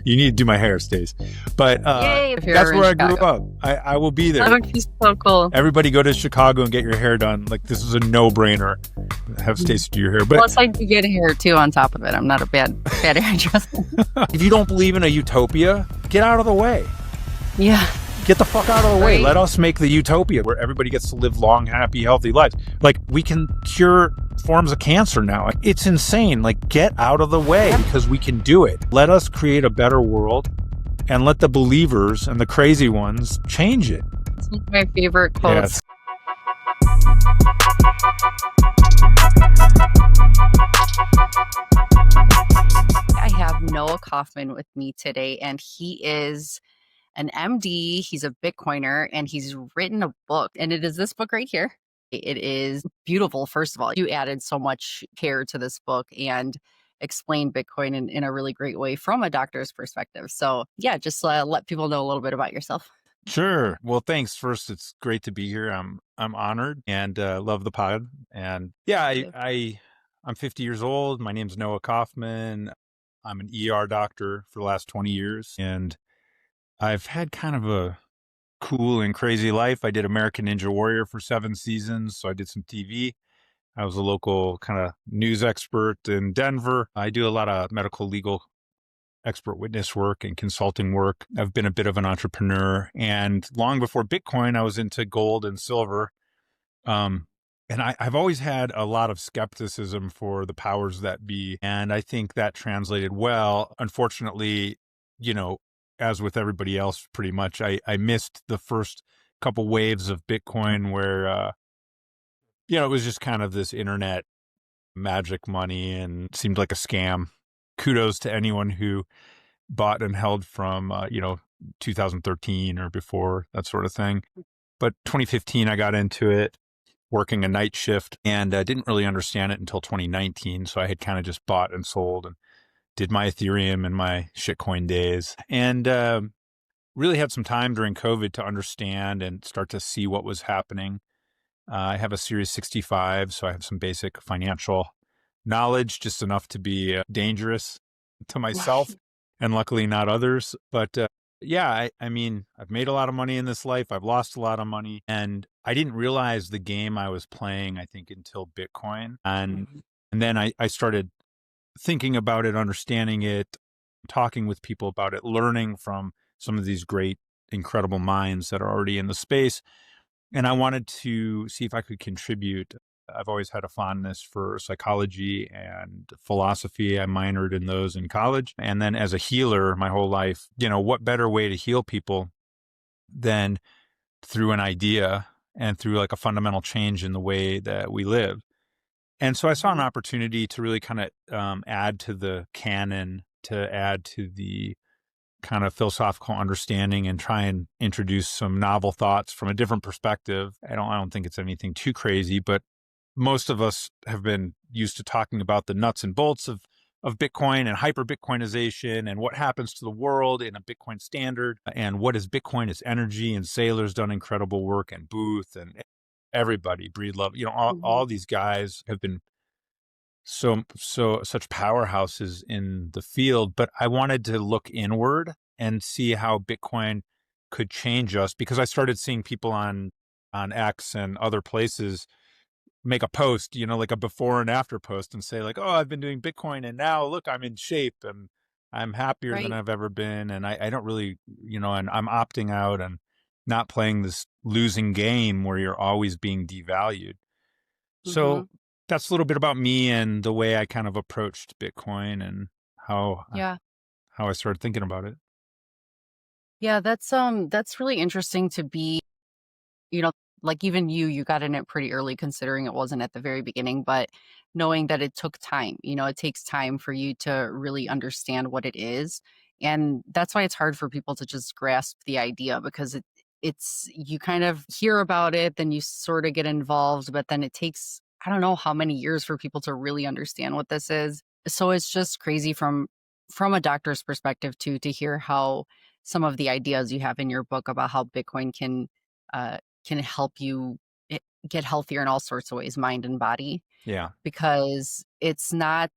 You need to do my hair, Stace. But Yay! that's where I grew up. I will be there. That would be so cool. Everybody go to Chicago and get your hair done. Like, this is a no-brainer. Have Stacy do your hair. But plus, I do get hair too on top of it. I'm not a bad hairdresser. if you don't believe in a utopia, get out of the way. Yeah. Get the fuck out of the way. Right. Let us make the utopia where everybody gets to live long, happy, healthy lives. Like, we can cure forms of cancer now. It's insane. Like, get out of the way because we can do it. Let us create a better world and let the believers and the crazy ones change it. It's one of my favorite quotes. Yes. I have Noah Kaufman with me today, and he is an MD, he's a Bitcoiner, and he's written a book, and it is this book right here. It is beautiful. First of all, you added so much care to this book and explained Bitcoin in a really great way from a doctor's perspective. So yeah, just let people know a little bit about yourself. Sure. Well, thanks. First, it's great to be here. I'm honored and love the pod. And yeah, I'm 50 years old. My name's Noah Kaufman. I'm an ER doctor for the last 20 years, and I've had kind of a cool and crazy life. I did American Ninja Warrior for 7 seasons, so I did some TV. I was a local kind of news expert in Denver. I do a lot of medical legal expert witness work and consulting work. I've been a bit of an entrepreneur, and long before Bitcoin, I was into gold and silver. And I've always had a lot of skepticism for the powers that be, and I think that translated well. Unfortunately, as with everybody else, pretty much, I missed the first couple waves of Bitcoin where, it was just kind of this internet magic money and seemed like a scam. Kudos to anyone who bought and held from, 2013 or before, that sort of thing. But 2015, I got into it, working a night shift, and I didn't really understand it until 2019. So I had kind of just bought and sold and did my Ethereum and my shitcoin days, and really had some time during COVID to understand and start to see what was happening. I have a Series 65, so I have some basic financial knowledge, just enough to be dangerous to myself and luckily not others. But yeah, I mean, I've made a lot of money in this life. I've lost a lot of money, and I didn't realize the game I was playing, I think, until Bitcoin. And then I started thinking about it, understanding it, talking with people about it, learning from some of these great, incredible minds that are already in the space. And I wanted to see if I could contribute. I've always had a fondness for psychology and philosophy. I minored in those in college. And then as a healer my whole life, what better way to heal people than through an idea and through like a fundamental change in the way that we live. And so I saw an opportunity to really kind of add to the canon, to add to the kind of philosophical understanding and try and introduce some novel thoughts from a different perspective. I don't think it's anything too crazy, but most of us have been used to talking about the nuts and bolts of Bitcoin and hyper Bitcoinization and what happens to the world in a Bitcoin standard and what is Bitcoin as energy. And Saylor's done incredible work, and Booth and everybody, Breedlove, all these guys have been such powerhouses in the field. But I wanted to look inward and see how Bitcoin could change us, because I started seeing people on X and other places make a post, like a before and after post, and say like, oh, I've been doing Bitcoin and now look, I'm in shape and I'm happier than I've ever been. And I don't really, and I'm opting out and not playing this losing game where you're always being devalued. So that's a little bit about me and the way I kind of approached Bitcoin and how I started thinking about it. Yeah, that's really interesting to be, like even you got in it pretty early, considering it wasn't at the very beginning, but knowing that it took time. It takes time for you to really understand what it is. And that's why it's hard for people to just grasp the idea, because it's you kind of hear about it, then you sort of get involved, but then it takes, I don't know how many years for people to really understand what this is. So it's just crazy from a doctor's perspective too, to hear how some of the ideas you have in your book about how Bitcoin can help you get healthier in all sorts of ways, mind and body. Yeah. Because it's not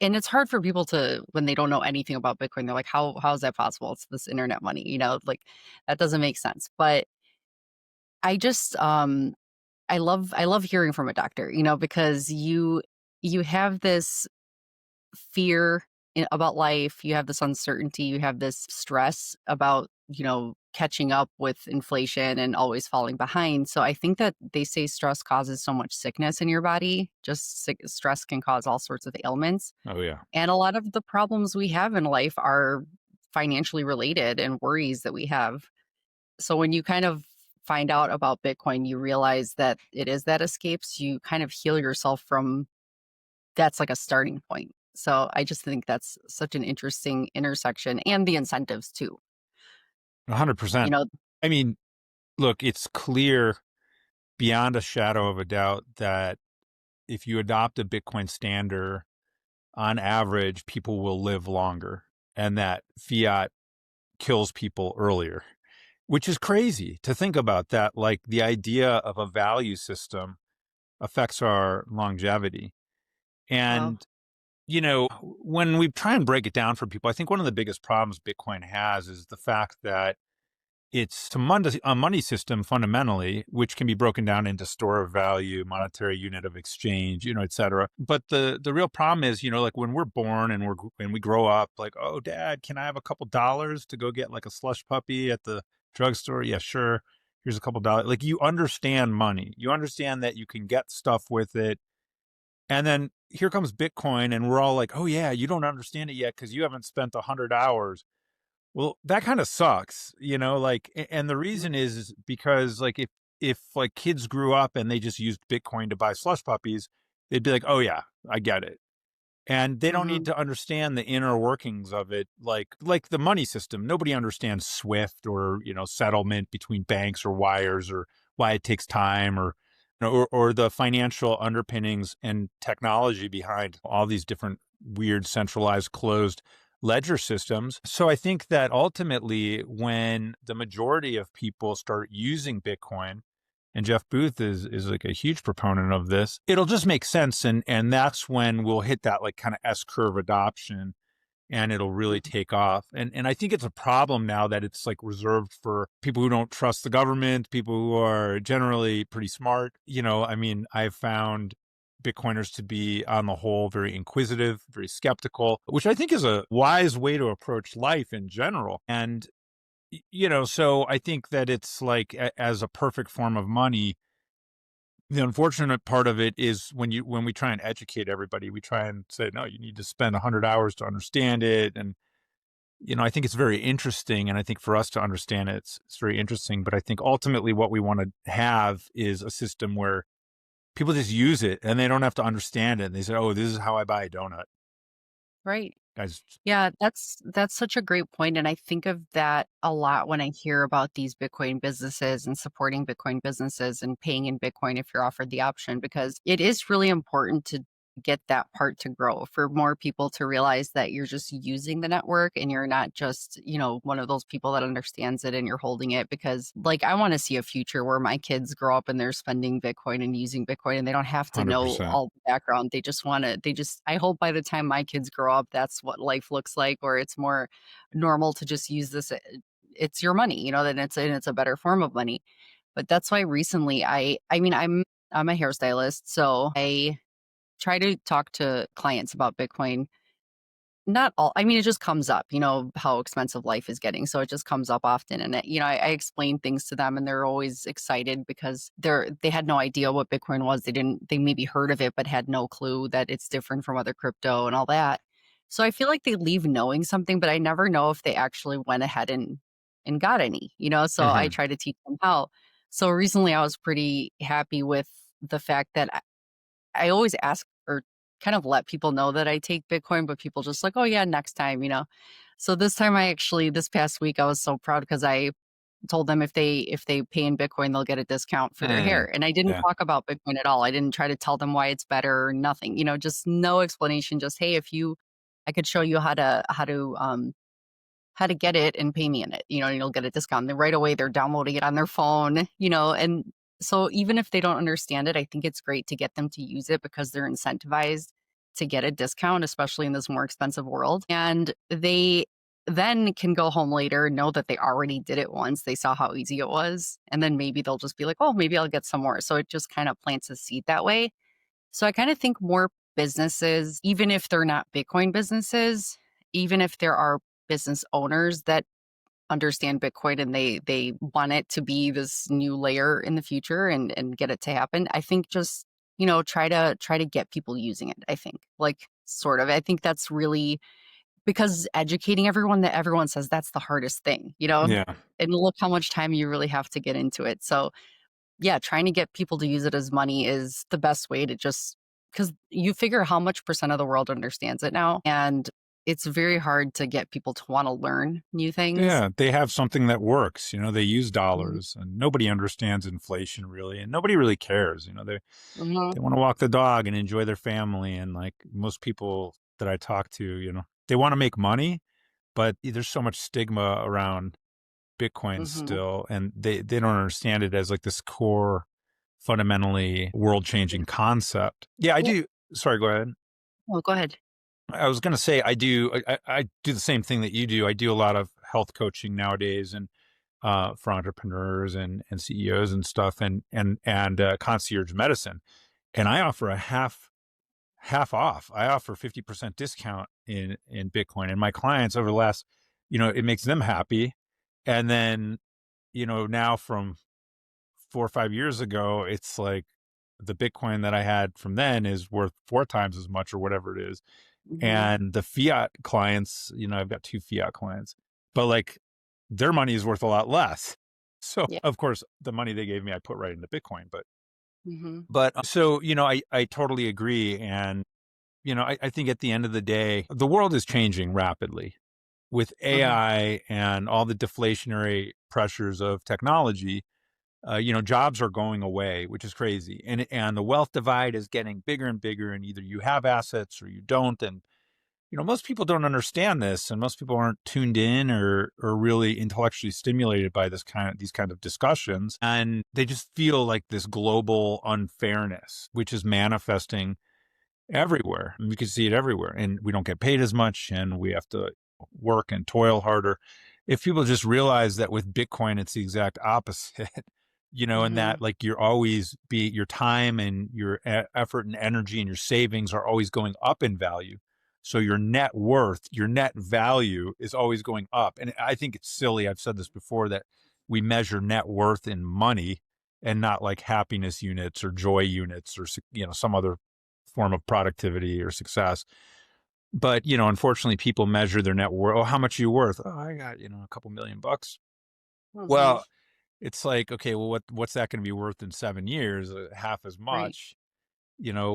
and it's hard for people to, when they don't know anything about Bitcoin, they're like, how is that possible? It's this internet money, like that doesn't make sense. But I just I love hearing from a doctor, because you have this fear about life, you have this uncertainty, you have this stress about, catching up with inflation and always falling behind. So I think that they say stress causes so much sickness in your body. Just stress can cause all sorts of ailments. Oh yeah. And a lot of the problems we have in life are financially related and worries that we have. So when you kind of find out about Bitcoin, you realize that it is that escape. So you kind of heal yourself from, that's like a starting point. So I just think that's such an interesting intersection, and the incentives too. 100%. You know, I mean, look, it's clear beyond a shadow of a doubt that if you adopt a Bitcoin standard, on average, people will live longer, and that fiat kills people earlier, which is crazy to think about that. Like the idea of a value system affects our longevity. wow. And, when we try and break it down for people, I think one of the biggest problems Bitcoin has is the fact that it's a money system fundamentally, which can be broken down into store of value, monetary unit of exchange, et cetera. But the real problem is, like when we're born and we grow up, like, oh, Dad, can I have a couple dollars to go get like a slush puppy at the drugstore? Yeah, sure. Here's a couple dollars. Like you understand money. You understand that you can get stuff with it. And then here comes Bitcoin, and we're all like, oh yeah, you don't understand it yet because you haven't spent 100 hours. Well, that kind of sucks, like, and the reason is because like if like kids grew up and they just used Bitcoin to buy slush puppies, they'd be like, oh yeah, I get it. And they don't need Hmm. to understand the inner workings of it, like the money system. Nobody understands Swift or, settlement between banks or wires, or why it takes time, or or the financial underpinnings and technology behind all these different weird centralized closed ledger systems. So I think that ultimately when the majority of people start using Bitcoin, and Jeff Booth is like a huge proponent of this, it'll just make sense, and that's when we'll hit that like kind of S curve adoption, and it'll really take off. And I think it's a problem now that it's like reserved for people who don't trust the government, people who are generally pretty smart. I mean, I've found Bitcoiners to be on the whole very inquisitive, very skeptical, which I think is a wise way to approach life in general. And so I think that it's like as a perfect form of money, the unfortunate part of it is when we try and educate everybody, we try and say, no, you need to spend 100 hours to understand it. And, I think it's very interesting. And I think for us to understand it, it's very interesting. But I think ultimately what we want to have is a system where people just use it and they don't have to understand it. And they say, oh, this is how I buy a donut. Right. Guys, Yeah, that's such a great point, and I think of that a lot when I hear about these Bitcoin businesses and supporting Bitcoin businesses and paying in Bitcoin if you're offered the option, because it is really important to get that part to grow, for more people to realize that you're just using the network and you're not just, one of those people that understands it and you're holding it. Because like I want to see a future where my kids grow up and they're spending Bitcoin and using Bitcoin and they don't have to know 100%. all the background. They just want to, I hope by the time my kids grow up, that's what life looks like, or it's more normal to just use this. It's your money, then it's a better form of money. But that's why recently I mean, I'm a hairstylist, so I try to talk to clients about Bitcoin. Not all, I mean, it just comes up, how expensive life is getting. So it just comes up often. And, I explain things to them and they're always excited because they had no idea what Bitcoin was. They maybe heard of it, but had no clue that it's different from other crypto and all that. So I feel like they leave knowing something, but I never know if they actually went ahead and got any, so I Hmm. try to teach them how. So recently I was pretty happy with the fact that I always ask or kind of let people know that I take Bitcoin, but people just like, oh yeah, next time. So this time this past week, I was so proud because I told them if they pay in Bitcoin, they'll get a discount for their Mm, hair. And I didn't yeah. talk about Bitcoin at all. I didn't try to tell them why it's better or nothing, just no explanation. Just, hey, I could show you how to get it and pay me in it, and you'll get a discount. Then right away they're downloading it on their phone, and so even if they don't understand it, I think it's great to get them to use it because they're incentivized to get a discount, especially in this more expensive world. And they then can go home later, know that they already did it once. They saw how easy it was. And then maybe they'll just be like, oh, maybe I'll get some more. So it just kind of plants a seed that way. So I kind of think more businesses, even if they're not Bitcoin businesses, even if there are business owners that understand Bitcoin and they want it to be this new layer in the future and get it to happen, I think just, try to get people using it. I think, like, sort of. I think that's really because educating everyone, that everyone says that's the hardest thing, Yeah. and look how much time you really have to get into it. So yeah, trying to get people to use it as money is the best way to just because you figure how much percent of the world understands it now. And it's very hard to get people to want to learn new things. Yeah, they have something that works. They use Mhm. dollars, and nobody understands inflation really, and nobody really cares. Mhm. They want to walk the dog and enjoy their family, and like most people that I talk to, they want to make money, but there's so much stigma around Bitcoin Mhm. still, and they don't understand it as like this core, fundamentally world-changing concept. Yeah, I Yeah. do. Sorry, go ahead. Oh, go ahead. I was going to say I do the same thing that you do. I do a lot of health coaching nowadays, and for entrepreneurs and CEOs and stuff, and concierge medicine. And I offer a half off. I offer 50% discount in Bitcoin, and my clients over the last, it makes them happy. And then, now from 4 or 5 years ago, it's like the Bitcoin that I had from then is worth 4 times as much or whatever it is. Mhm. And the fiat clients, I've got 2 fiat clients, but like their money is worth a lot less. So Yeah. of course the money they gave me, I put right into Bitcoin. Mhm. So, I totally agree. And, I think at the end of the day, the world is changing rapidly with Mhm. AI and all the deflationary pressures of technology. Jobs are going away, which is crazy. And the wealth divide is getting bigger and bigger. And either you have assets or you don't. And most people don't understand this, and most people aren't tuned in or really intellectually stimulated by these kind of discussions, and they just feel like this global unfairness, which is manifesting everywhere. And we can see it everywhere, and we don't get paid as much, and we have to work and toil harder. If people just realize that with Bitcoin, it's the exact opposite. And that Mhm. like your time and your effort and energy and your savings are always going up in value. So your net worth, your net value is always going up. And I think it's silly. I've said this before that we measure net worth in money and not like happiness units or joy units or, some other form of productivity or success. But, unfortunately people measure their net worth. Oh, how much are you worth? Oh, I got, a couple $1 million. Mhm. Well, it's like, okay, well, what's that going to be worth in 7 years? Half as Right. much,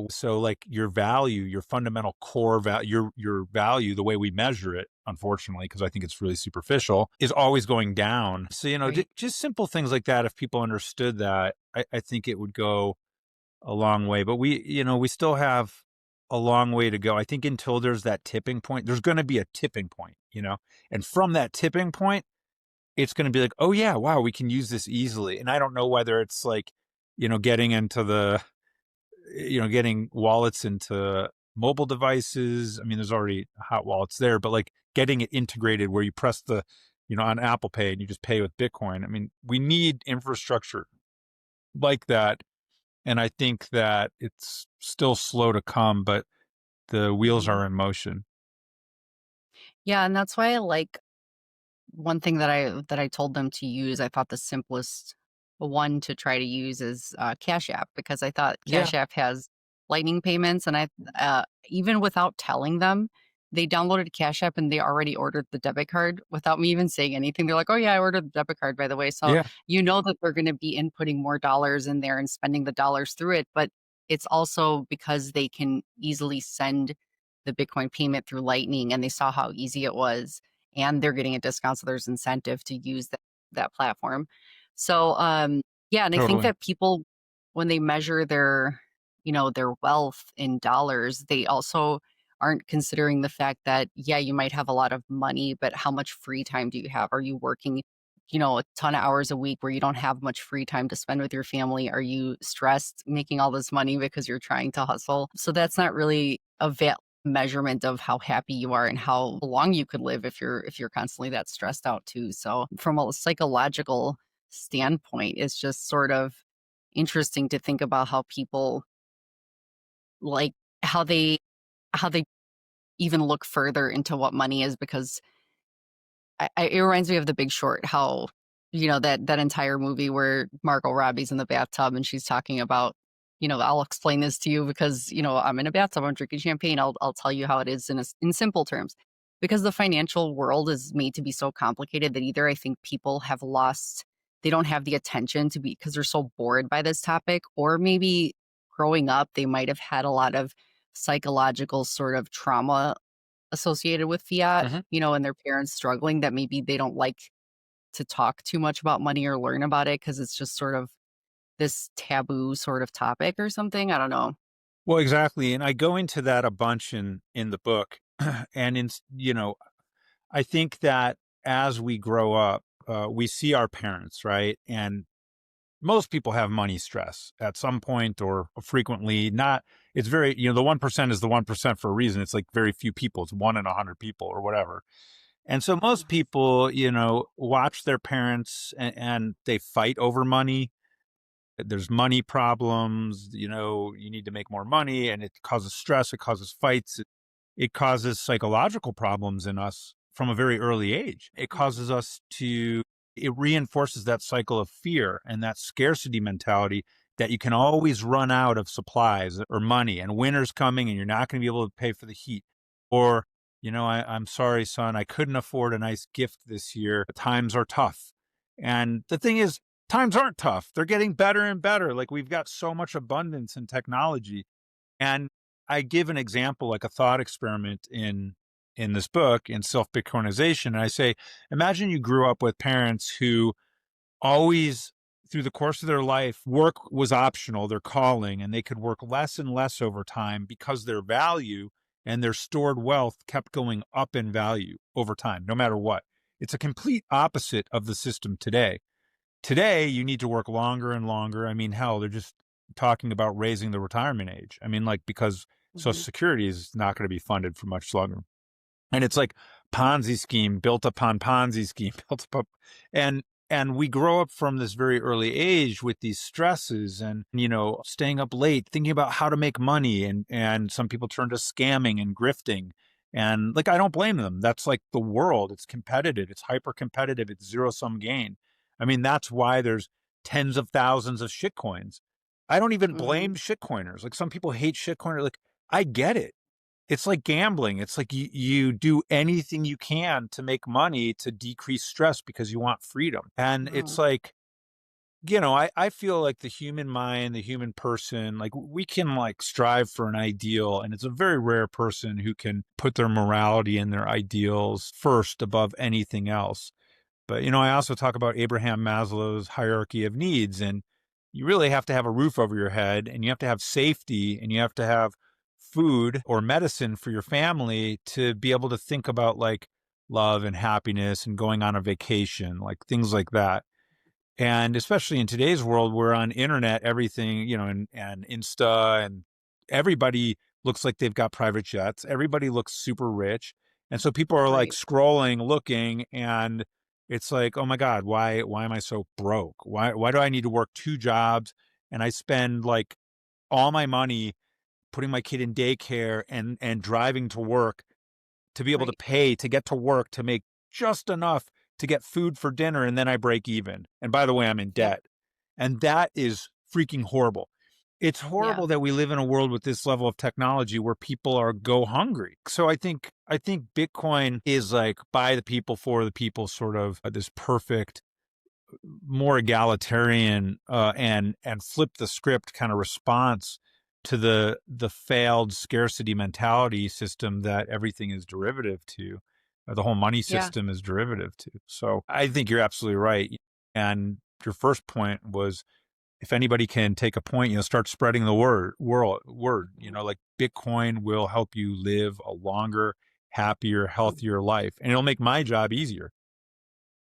So like your value, your fundamental core value, your value, the way we measure it, unfortunately, because I think it's really superficial, is always going down. So Right. just simple things like that. If people understood that, I think it would go a long way. But we still have a long way to go. I think until there's that tipping point, there's going to be a tipping point, and from that tipping point it's going to be like, oh yeah, wow, we can use this easily. And I don't know whether it's like, getting into getting wallets into mobile devices. I mean, there's already hot wallets there, but like getting it integrated where you press on Apple Pay and you just pay with Bitcoin. I mean, we need infrastructure like that. And I think that it's still slow to come, but the wheels Mhm. are in motion. Yeah, and that's why I like one thing that I told them to use. I thought the simplest one to try to use is Cash App, because I thought Yeah. Cash App has lightning payments, and I even without telling them, they downloaded Cash App and they already ordered the debit card without me even saying anything. They're like, "Oh yeah, I ordered the debit card, by the way." So Yeah. you know that they're going to be inputting more dollars in there and spending the dollars through it, but it's also because they can easily send the Bitcoin payment through Lightning, and they saw how easy it was, and they're getting a discount, so there's incentive to use that platform. So, yeah, and I think Totally. that people, when they measure their wealth in dollars, they also aren't considering the fact that, yeah, you might have a lot of money, but how much free time do you have? Are you working, a ton of hours a week where you don't have much free time to spend with your family? Are you stressed making all this money because you're trying to hustle? So that's not really measurement of how happy you are and how long you could live if you're constantly that stressed out too. So from a psychological standpoint, it's just sort of interesting to think about how people like how they how they even look further into what money is because it reminds me of The Big Short, how, that entire movie where Margot Robbie's in the bathtub and she's talking about, I'll explain this to you because, I'm in a bathtub, I'm drinking champagne. I'll tell you how it is in simple terms. Because the financial world is made to be so complicated that either I think people have lost, they don't have the attention to be because they're so bored by this topic, or maybe growing up, they might have had a lot of psychological sort of trauma associated with fiat, Mhm. and their parents struggling that maybe they don't like to talk too much about money or learn about it because it's just sort of this taboo sort of topic or something. I don't know. Well, exactly, and I go into that a bunch in the book, and I think that as we grow up, we see our parents, right? And most people have money stress at some point or frequently. Not, it's very, the 1% is the 1% for a reason. It's like very few people. It's 1 in 100 people or whatever. And so most Mhm. people, watch their parents and they fight over money. There's money problems, you need to make more money and it causes stress, it causes fights, it causes psychological problems in us from a very early age. It Mhm. causes us to, it reinforces that cycle of fear and that scarcity mentality that you can always run out of supplies or money and winter's coming and you're not going to be able to pay for the heat. Or, I'm sorry, son, I couldn't afford a nice gift this year. Times are tough. And the thing is, times aren't tough. They're getting better and better. Like we've got so much abundance in technology. And I give an example, like a thought experiment in this book in self-Bitcoinization. And I say, imagine you grew up with parents who always, through the course of their life, work was optional, their calling, and they could work less and less over time because their value and their stored wealth kept going up in value over time, no matter what. It's a complete opposite of the system today. Today, you need to work longer and longer. I mean, hell, they're just talking about raising the retirement age. I mean, like, because Social Mhm. Security is not going to be funded for much longer. And it's like Ponzi scheme built upon Ponzi scheme built up, and and we grow up from this very early age with these stresses and staying up late thinking about how to make money, and some people turn to scamming and grifting, and like I don't blame them. That's like the world. It's competitive. It's hyper competitive. It's zero sum gain. I mean, that's why there's tens of thousands of shit coins. I don't even Mhm. blame shitcoiners. Like some people hate shitcoiners. Like I get it. It's like gambling. It's like you do anything you can to make money to decrease stress because you want freedom. And it's Mhm. like, I feel like the human mind, the human person, like we can like strive for an ideal. And it's a very rare person who can put their morality and their ideals first above anything else. But, I also talk about Abraham Maslow's hierarchy of needs, and you really have to have a roof over your head, and you have to have safety, and you have to have food or medicine for your family to be able to think about like love and happiness and going on a vacation, like things like that. And especially in today's world, where on internet, everything, and Insta and everybody looks like they've got private jets. Everybody looks super rich. And so people are like Right. scrolling, looking, and it's like, oh my God, why am I so broke? Why do I need to work two jobs? And I spend like all my money putting my kid in daycare and driving to work to be able to Right. pay to get to work to make just enough to get food for dinner, and then I break even. And by the way, I'm in Yep. debt. And that is freaking horrible. It's Yeah. horrible that we live in a world with this level of technology where people are go hungry. So I think Bitcoin is like by the people for the people, sort of this perfect, more egalitarian, and flip the script kind of response to the failed scarcity mentality system that everything is derivative to, the whole money Yeah. system is derivative to. So I think you're absolutely right. And your first point was, if anybody can take a point, start spreading the word, Mhm. like Bitcoin will help you live a longer, happier, healthier life, and it'll make my job easier.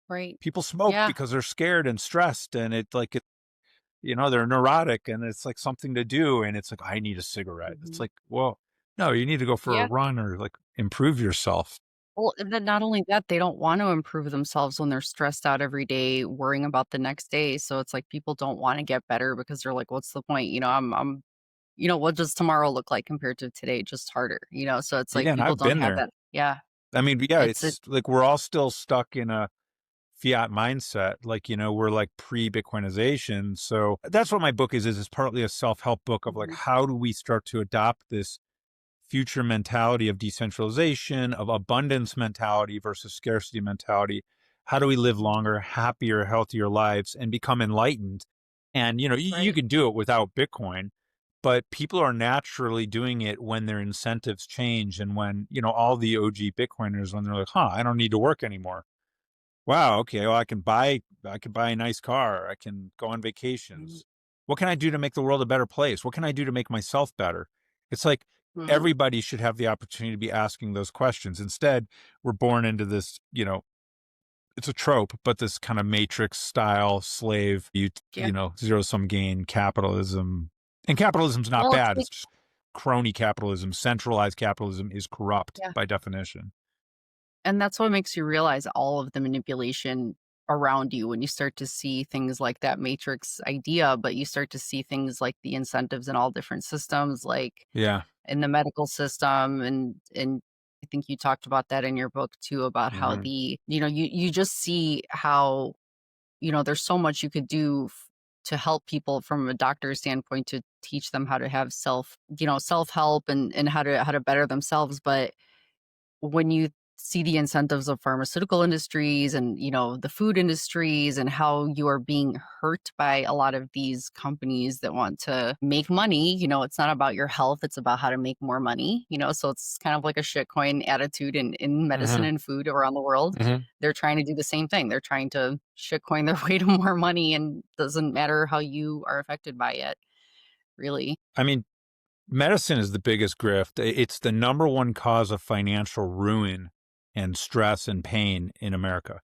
Right. People smoke Yeah. because they're scared and stressed, and they're neurotic, and it's like something to do, and it's like, I need a cigarette. It's Mhm. like, whoa. No, you need to go for a Yeah. run or like improve yourself. Well, and then not only that, they don't want to improve themselves when they're stressed out every day, worrying about the next day. So it's like people don't want to get better because they're like, what's the point? What does tomorrow look like compared to today? Just harder, So it's like Yeah, and people I've don't been have there. that. Yeah. I mean, yeah, It's a it's like we're all still stuck in a fiat mindset. Like, we're like pre-Bitcoinization. So that's what my book is it's partly a self-help book of like Mhm. how do we start to adopt this future mentality of decentralization, of abundance mentality versus scarcity mentality. How do we live Mhm. longer, happier, healthier lives and become enlightened? And you Right. can do it without Bitcoin, but people are naturally doing it when their incentives change and when, all the OG Bitcoiners when they're like, "Huh, I don't need to work anymore. Wow, okay, well I can buy a nice car, I can go on Mhm. vacations. What can I do to make the world a better place? What can I do to make myself better?" It's like Mhm. everybody should have the opportunity to be asking those questions. Instead, we're born into this, it's a trope, but this kind of matrix style slave, Yeah. zero sum gain capitalism. And capitalism's not Well, it's bad. like It's just crony capitalism. Centralized capitalism is corrupt yeah. by definition. And that's what makes you realize all of the manipulation around you when you start to see things like that matrix idea, but you start to see things like the incentives in all different systems, like Yeah. in the medical system and I think you talked about that in your book too about how Mhm. you just see how, there's so much you could do to help people from a doctor's standpoint to teach them how to have self-help and how to better themselves. But when you see the incentives of pharmaceutical industries and the food industries and how you are being hurt by a lot of these companies that want to make money, it's not about your health, it's about how to make more money, so it's kind of like a shitcoin attitude in medicine Mhm. and food around the world. Mhm. They're trying to do the same thing. They're trying to shitcoin their way to more money, and doesn't matter how you are affected by it, really. I mean, medicine is the biggest grift. It's the number one cause of financial ruin and stress and pain in America.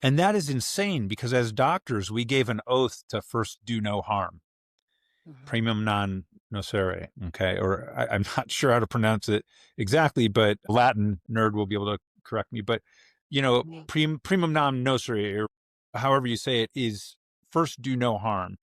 And that is insane because as doctors, we gave an oath to first do no harm. Mhm. Primum non nocere. Okay. Or I'm not sure how to pronounce it exactly, but Latin nerd will be able to correct me. But, Mhm. primum non nocere, or however you say it, is first do no harm.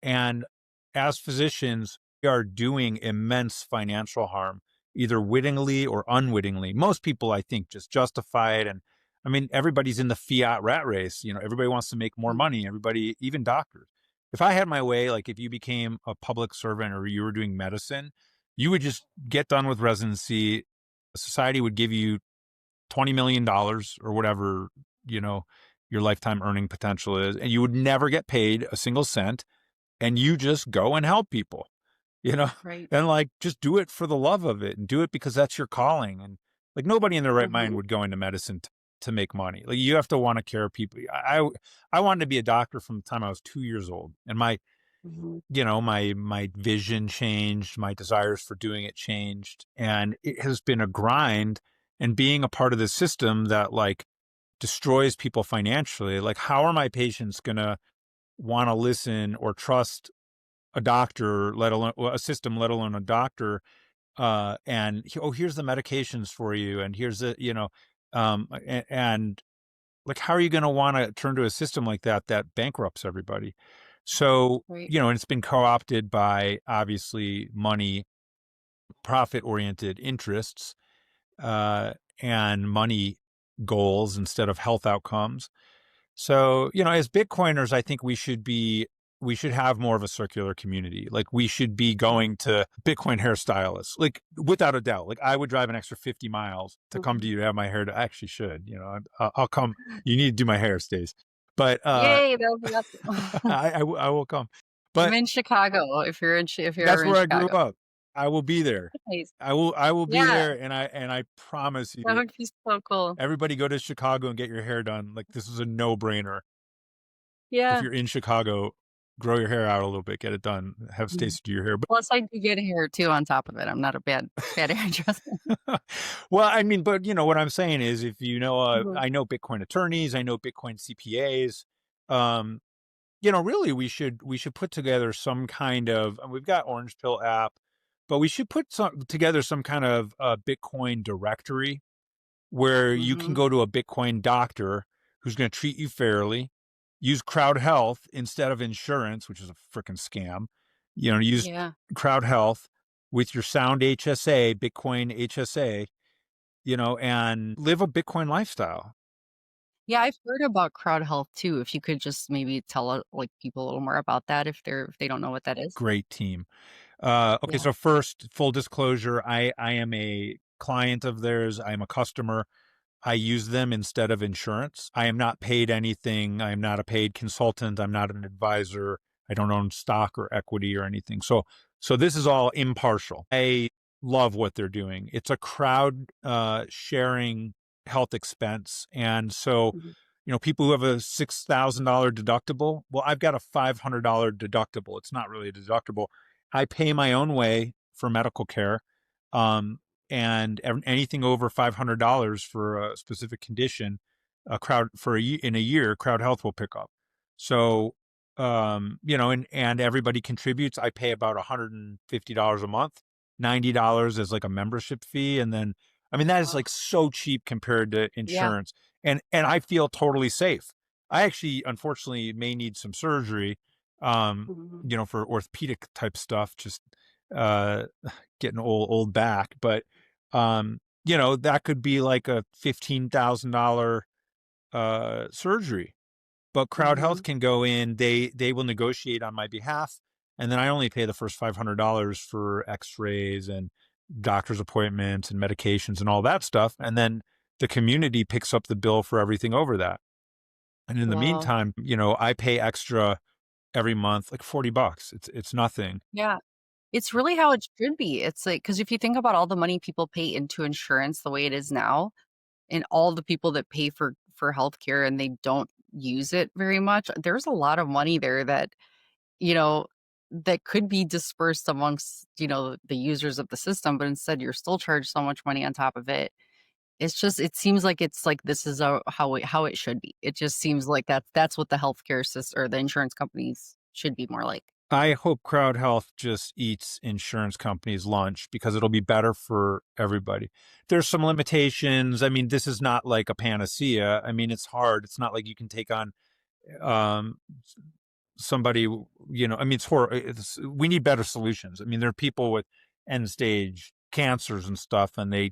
And as physicians, we are doing immense financial harm, either wittingly or unwittingly. Most people, I think, just justify it. And I mean, everybody's in the fiat rat race. Everybody wants to make more Mhm. money. Everybody, even doctors. If I had my way, like if you became a public servant or you were doing medicine, you would just get done with residency. Society would give you $20 million or whatever, you know, your lifetime earning potential is, and you would never get paid a single cent and you just go and help people, you know, Right. and like just do it for the love of it and do it because that's your calling. And like nobody in their right mind Mhm. would go into medicine to make money. Like you have to want to care people. I wanted to be a doctor from the time I was 2 years old, and Mhm. my vision changed, my desires for doing it changed, and it has been a grind. And being a part of the system that like destroys people financially, like how are my patients gonna want to listen or trust a doctor, let alone well, a system, let alone a doctor. Oh, here's the medications for you, and here's and like, how are you going to want to turn to a system like that bankrupts everybody? So, Right. and it's been co-opted by obviously money, profit-oriented interests, uh, and money goals instead of health outcomes. So, as Bitcoiners, I think we should have more of a circular community. Like we should be going to Bitcoin hairstylists, like without a doubt. Like I would drive an extra 50 miles to come to Mhm. you to have my hair. I actually should, I'll come. You need to do my hair, Stace. But Yay, that would be awesome. I will come. I'm But in Chicago, if you're that's ever in where I grew Chicago. up. I will be there. Nice. I will be Yeah, there, and I promise that you, would be so cool. everybody go to Chicago and get your hair done. Like this is a no brainer. If Yeah. you're in Chicago, grow your hair out a little bit, get it done, have Mhm. Stacy do your hair. Plus, I do get hair too on top of it. I'm not a bad hairdresser. But well, I mean, but what I'm saying is, if Mhm. I know Bitcoin attorneys, I know Bitcoin CPAs. Um, really, we should put together some kind of. And we've got Orange Pill app. but we should put together some kind of Bitcoin directory where you can Mhm. go to a Bitcoin doctor who's going to treat you fairly, use Crowd Health instead of insurance, which is a freaking scam. Use Yeah. Crowd Health with your sound HSA, Bitcoin HSA, and live a Bitcoin lifestyle. Yeah, I've heard about crowd health too. If you could just maybe tell, like, people a little more about that if they don't know what that is. Great team. Okay, Yeah. so first, full disclosure, I am a client of theirs. I am a customer. I use them instead of insurance. I am not paid anything. I am not a paid consultant. I'm not an advisor. I don't own stock or equity or anything. So this is all impartial. I love what they're doing. It's a crowd sharing health expense. And so, Mhm. people who have a $6,000 deductible, well, I've got a $500 deductible. It's not really a deductible. I pay my own way for medical care. Um, and anything over $500 for a specific condition, in a year, Crowd Health will pick up. So, and everybody contributes. I pay about $150 a month, $90 as like a membership fee, and then I mean that is Wow. like so cheap compared to Yeah. insurance, and I feel totally safe. I actually, unfortunately, may need some surgery, Mhm. for orthopedic type stuff. Just uh getting old back, but that could be like a $15,000 surgery. But Crowd Health Mhm. can go in, they will negotiate on my behalf, and then I only pay the first $500 for x-rays and doctor's appointments and medications and all that stuff, and then the community picks up the bill for everything over that. And in the Wow. meantime, I pay extra every month, like $40. It's nothing. Yeah. It's really how it should be. It's like, because if you think about all the money people pay into insurance the way it is now, and all the people that pay for healthcare and they don't use it very much, there's a lot of money there that, you know, that could be dispersed amongst, the users of the system, but instead you're still charged so much money on top of it. It seems like it's like this is how it should be. It just seems like that's what the healthcare system or the insurance companies should be more like. I hope Crowd Health just eats insurance companies' lunch because it'll be better for everybody. There's some limitations. I mean, this is not like a panacea. I mean, it's hard. It's not like you can take on um, somebody, I mean, we need better solutions. I mean, there are people with end stage cancers and stuff, and they,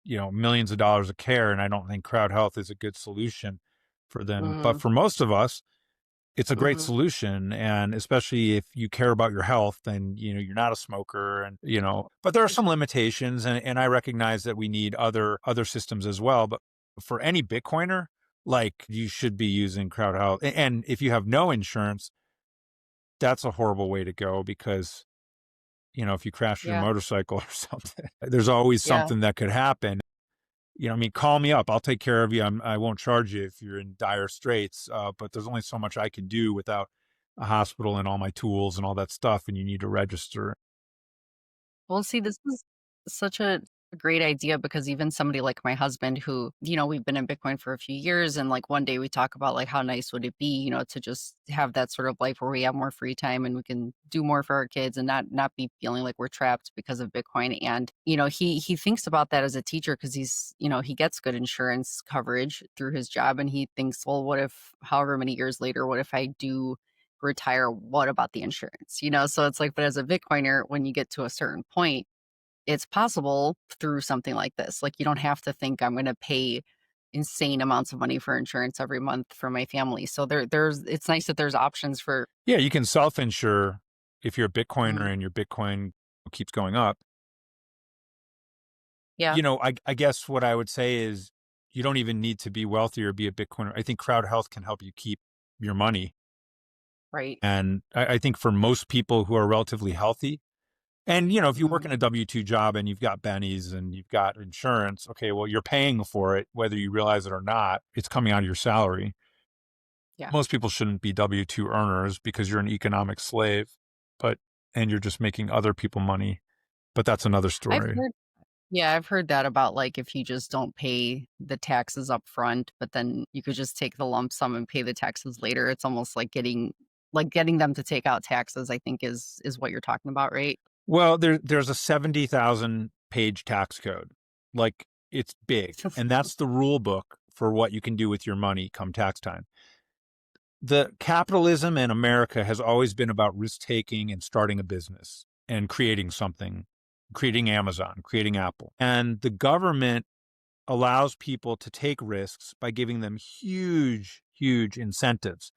millions of dollars of care. And I don't think Crowd Health is a good solution for them. But Mhm. for most of us, it's a great Mhm. solution, and especially if you care about your health and, you're not a smoker and, but there are some limitations, and I recognize that we need other systems as well, but for any Bitcoiner, like, you should be using Crowd Health, and if you have no insurance, that's a horrible way to go because, if you crash your Yeah. motorcycle or something, there's always Yeah. something that could happen. I mean, call me up. I'll take care of you. I won't charge you if you're in dire straits. But there's only so much I can do without a hospital and all my tools and all that stuff. And you need to register. Well, see, this is such a great idea because even somebody like my husband, who, we've been in Bitcoin for a few years, and like one day we talk about like how nice would it be, to just have that sort of life where we have more free time and we can do more for our kids and not be feeling like we're trapped because of Bitcoin. And he thinks about that as a teacher because he gets good insurance coverage through his job, and he thinks, well, what if however many years later, what if I do retire, what about the insurance? So it's like, but as a Bitcoiner, when you get to a certain point, it's possible through something like this. Like, you don't have to think I'm going to pay insane amounts of money for insurance every month for my family. So it's nice that there's options for. Yeah, you can self insure if you're a Bitcoiner Mhm. and your Bitcoin keeps going up. Yeah, I guess what I would say is you don't even need to be wealthy or be a Bitcoiner. I think Crowd Health can help you keep your money. right. And I think for most people who are relatively healthy, and, if you work Mhm. in a W-2 job and you've got bennies and you've got insurance, okay, well, you're paying for it, whether you realize it or not. It's coming out of your salary. Yeah. Most people shouldn't be W-2 earners because you're an economic slave, but and you're just making other people money. But that's another I've story. heard Yeah, I've heard that about, like, if you just don't pay the taxes up front, but then you could just take the lump sum and pay the taxes later. It's almost like getting them to take out taxes, I think is what you're talking about, right? Well, there's a 70,000 page tax code. Like, it's big. And that's the rule book for what you can do with your money come tax time. The capitalism in America has always been about risk taking and starting a business and creating something, creating Amazon, creating Apple. And the government allows people to take risks by giving them huge, huge incentives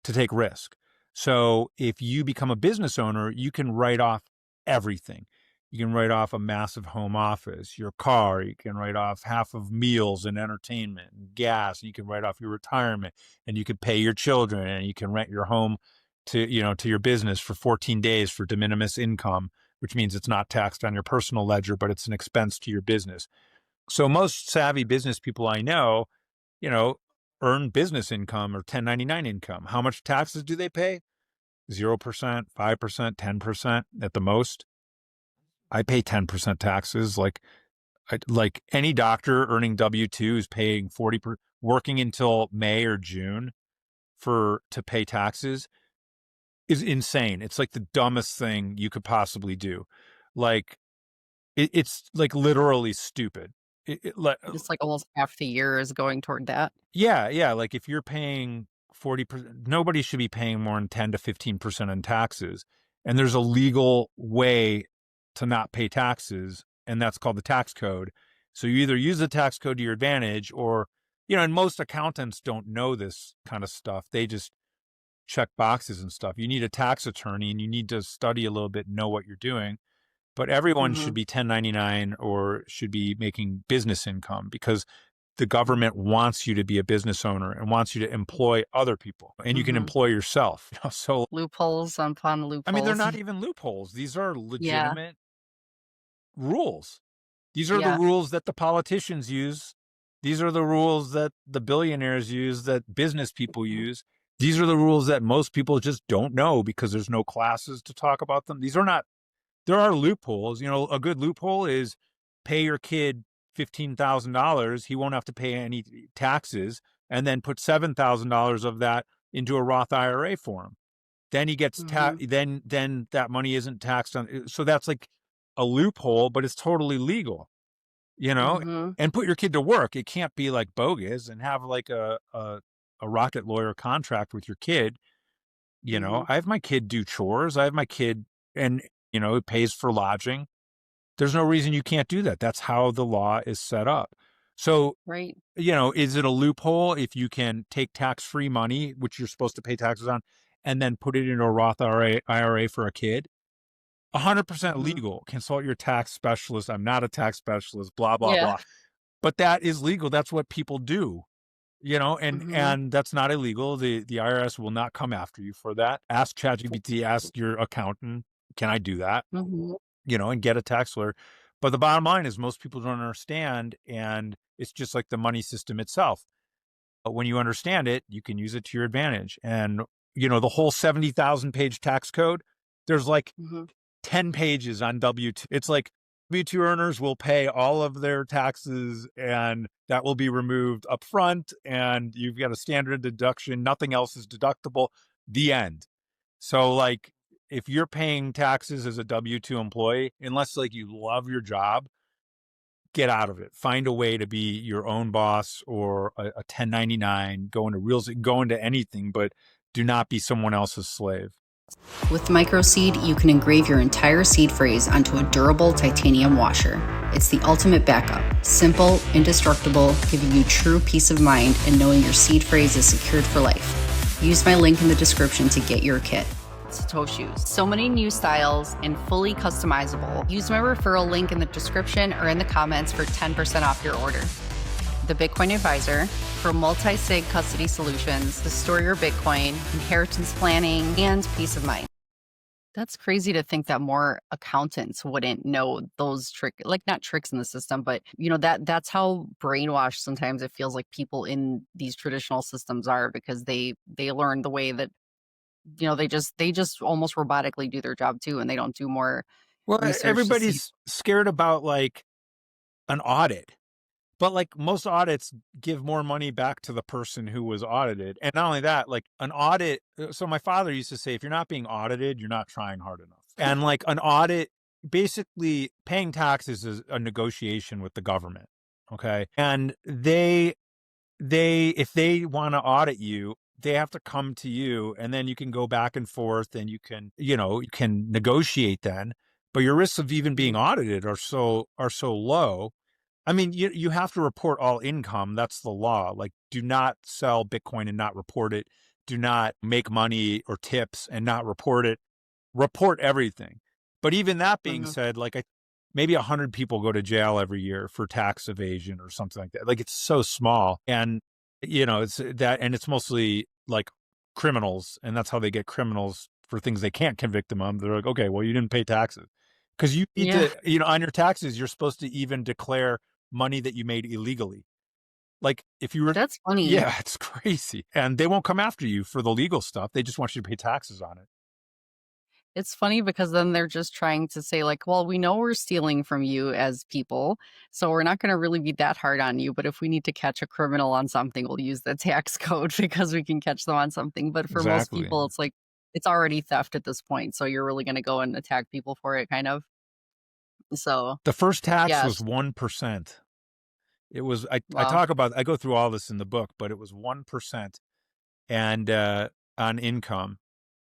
to take risk. So if you become a business owner, you can write off everything. You can write off a massive home office, your car, you can write off half of meals and entertainment and gas, you can write off your retirement, and you can pay your children, and you can rent your home to your business for 14 days for de minimis income, which means it's not taxed on your personal ledger, but it's an expense to your business. So most savvy business people I know, you know, earn business income or 1099 income. How much taxes do they pay? 0%, 5%, 10% at the most. I pay 10% taxes. Like any doctor earning W-2 is paying 40%, working until May or June to pay taxes is insane. It's like the dumbest thing you could possibly do. Like it's like literally stupid. Just like almost half the year is going toward that. Yeah. Like if you're paying 40%, nobody should be paying more than 10 to 15% in taxes. And there's a legal way to not pay taxes, and that's called the tax code. So you either use the tax code to your advantage or, and most accountants don't know this kind of stuff. They just check boxes and stuff. You need a tax attorney and you need to study a little bit and know what you're doing. But everyone should be 1099 or should be making business income because the government wants you to be a business owner and wants you to employ other people, and you can employ yourself. So loopholes upon loopholes. I mean, they're not even loopholes. These are legitimate rules. These are the rules that the politicians use. These are the rules that the billionaires use, that business people use. These are the rules that most people just don't know because there's no classes to talk about them. There are loopholes. A good loophole is pay your kid $15,000. He won't have to pay any taxes, and then put $7,000 of that into a Roth IRA for him. Then he gets then that money isn't taxed on. So that's like a loophole, but it's totally legal, and put your kid to work. It can't be like bogus and have like a rocket lawyer contract with your kid. I have my kid do chores. I have my kid and, it pays for lodging. There's no reason you can't do that. That's how the law is set up. So, right. Is it a loophole if you can take tax-free money, which you're supposed to pay taxes on, and then put it into a Roth IRA for a kid? 100% legal. Consult your tax specialist. I'm not a tax specialist, blah, blah, blah. But that is legal. That's what people do, and that's not illegal. The IRS will not come after you for that. Ask ChatGPT, ask your accountant, can I do that? And get a tax lawyer. But the bottom line is most people don't understand, and it's just like the money system itself. But when you understand it, you can use it to your advantage. And, the whole 70,000 page tax code, there's like 10 pages on W-2. It's like W-2 earners will pay all of their taxes, and that will be removed up front, and you've got a standard deduction. Nothing else is deductible. The end. So, like, if you're paying taxes as a W-2 employee, unless like you love your job, get out of it. Find a way to be your own boss or a 1099, go into anything, but do not be someone else's slave. With microseed, you can engrave your entire seed phrase onto a durable titanium washer. It's the ultimate backup. Simple, indestructible, giving you true peace of mind and knowing your seed phrase is secured for life. Use my link in the description to get your kit. Satoshis. So many new styles and fully customizable. Use my referral link in the description or in the comments for 10% off your order. The Bitcoin Advisor for multi-sig custody solutions to store your Bitcoin, inheritance planning, and peace of mind. That's crazy to think that more accountants wouldn't know those not tricks in the system, but that's how brainwashed sometimes it feels like people in these traditional systems are, because they learn the way that they just almost robotically do their job too, and they don't do more research. Everybody's scared about like an audit, but like most audits give more money back to the person who was audited. And not only that, like an audit. So my father used to say, if you're not being audited, you're not trying hard enough. And like an audit basically paying taxes is a negotiation with the government. Okay. And if they want to audit you, they have to come to you, and then you can go back and forth, and you can negotiate then, but your risks of even being Mhm. audited are so low. I mean, you have to report all income. That's the law. Like, do not sell Bitcoin and not report it. Do not make money or tips and not report it. Report everything. But even that being Mhm. said, like, maybe 100 people go to jail every year for tax evasion or something like that. Like, it's so small. And, it's that, and it's mostly like criminals. And that's how they get criminals for things they can't convict them of. They're like, okay, well, you didn't pay taxes. Because you need Yeah, to, on your taxes, you're supposed to even declare money that you made illegally. Like, if you were, that's funny. yeah, it's crazy. And they won't come after you for the legal stuff. They just want you to pay taxes on it. It's funny because then they're just trying to say like, "Well, we know we're stealing from you as people, so we're not gonna really be that hard on you, but if we need to catch a criminal on something, we'll use the tax code because we can catch them on something." But for most Exactly. people, it's like it's already theft at this point, so you're really gonna go and attack people for it, kind of. So, The first tax was yes. 1%. It was, Wow. I go through all this in the book, but it was 1%, and on income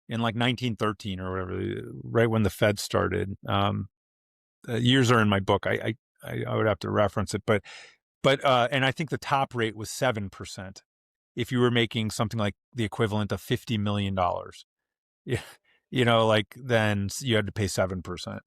in like 1913 or whatever, right when the Fed started. Years are in my book. I would have to reference it, but and I think the top rate was 7% if you were making something like the equivalent of $50 million. Yeah, like, then you had to pay 7%.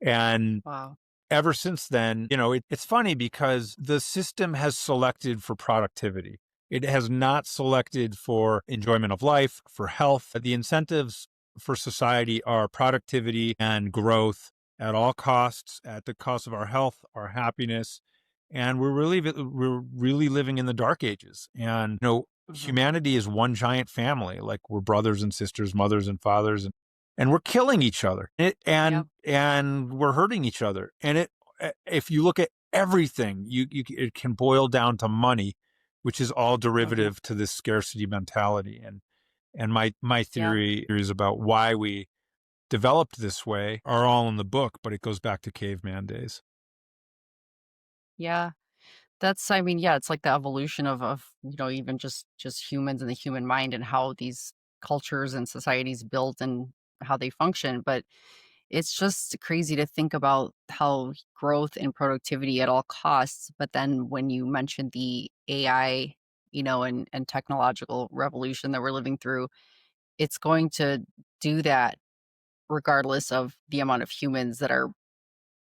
And Wow. ever since then, it's funny because the system has selected for productivity. It has not selected for enjoyment of life, for health. The incentives for society are productivity and growth at all costs, at the cost of our health, our happiness. And we're really living in the dark ages. And, Mhm. humanity is one giant family. Like, we're brothers and sisters, mothers and fathers, and we're killing each other. Yep. And we're hurting each other. And if you look at everything, it can boil down to money, which is all Mhm. derivative to this scarcity mentality. And my Yeah. theories about why we developed this way are all in the book, but it goes back to caveman days. Yeah. That's I mean, yeah, it's like the evolution of, even just humans and the human mind and how these cultures and societies built and how they function, but it's just crazy to think about how growth and productivity at all costs, but then when you mentioned the AI, and technological revolution that we're living through, it's going to do that regardless of the amount of humans that are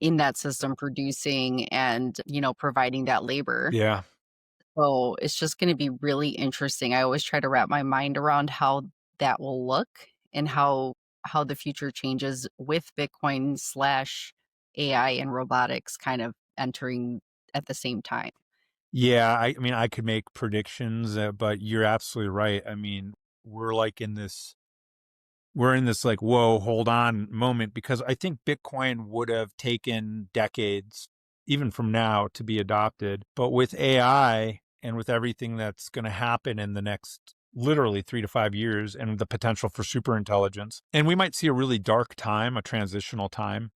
in that system producing and, providing that labor. Yeah. So, it's just gonna be really interesting. I always try to wrap my mind around how that will look and how the future changes with Bitcoin/AI and robotics kind of entering at the same time. Yeah. I mean, I could make predictions, but you're absolutely right. I mean, we're like in this we're in this, like, whoa, hold on moment, because I think Bitcoin would have taken decades, even from now, to be adopted. But with AI and with everything that's going to happen in the next literally 3 to 5 years, and the potential for super intelligence, and we might see a really dark time, a transitional time.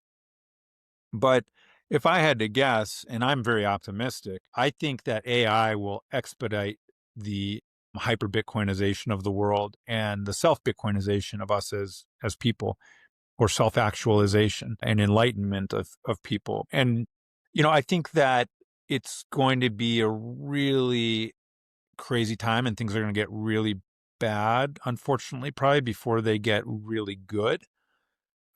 But if I had to guess, and I'm very optimistic, I think that AI will expedite the hyper Bitcoinization of the world and the self Bitcoinization of us as people, or self actualization and enlightenment of people. And, I think that it's going to be a really crazy time, and things are going to get really bad, unfortunately, probably before they get really good.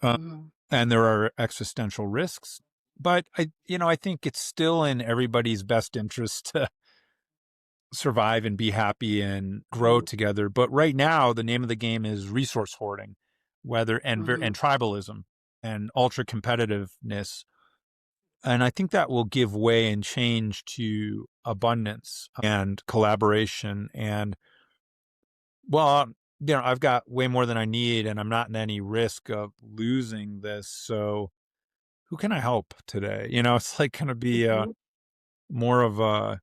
Uh, Mhm. and there are existential risks. But I think it's still in everybody's best interest to survive and be happy and grow Mhm. together. But right now, the name of the game is resource hoarding, and Mhm. tribalism and ultra competitiveness. And I think that will give way and change to abundance and collaboration. And, well, I've got way more than I need, and I'm not in any risk of losing this. So who can I help today? It's like going to be Mhm. more of a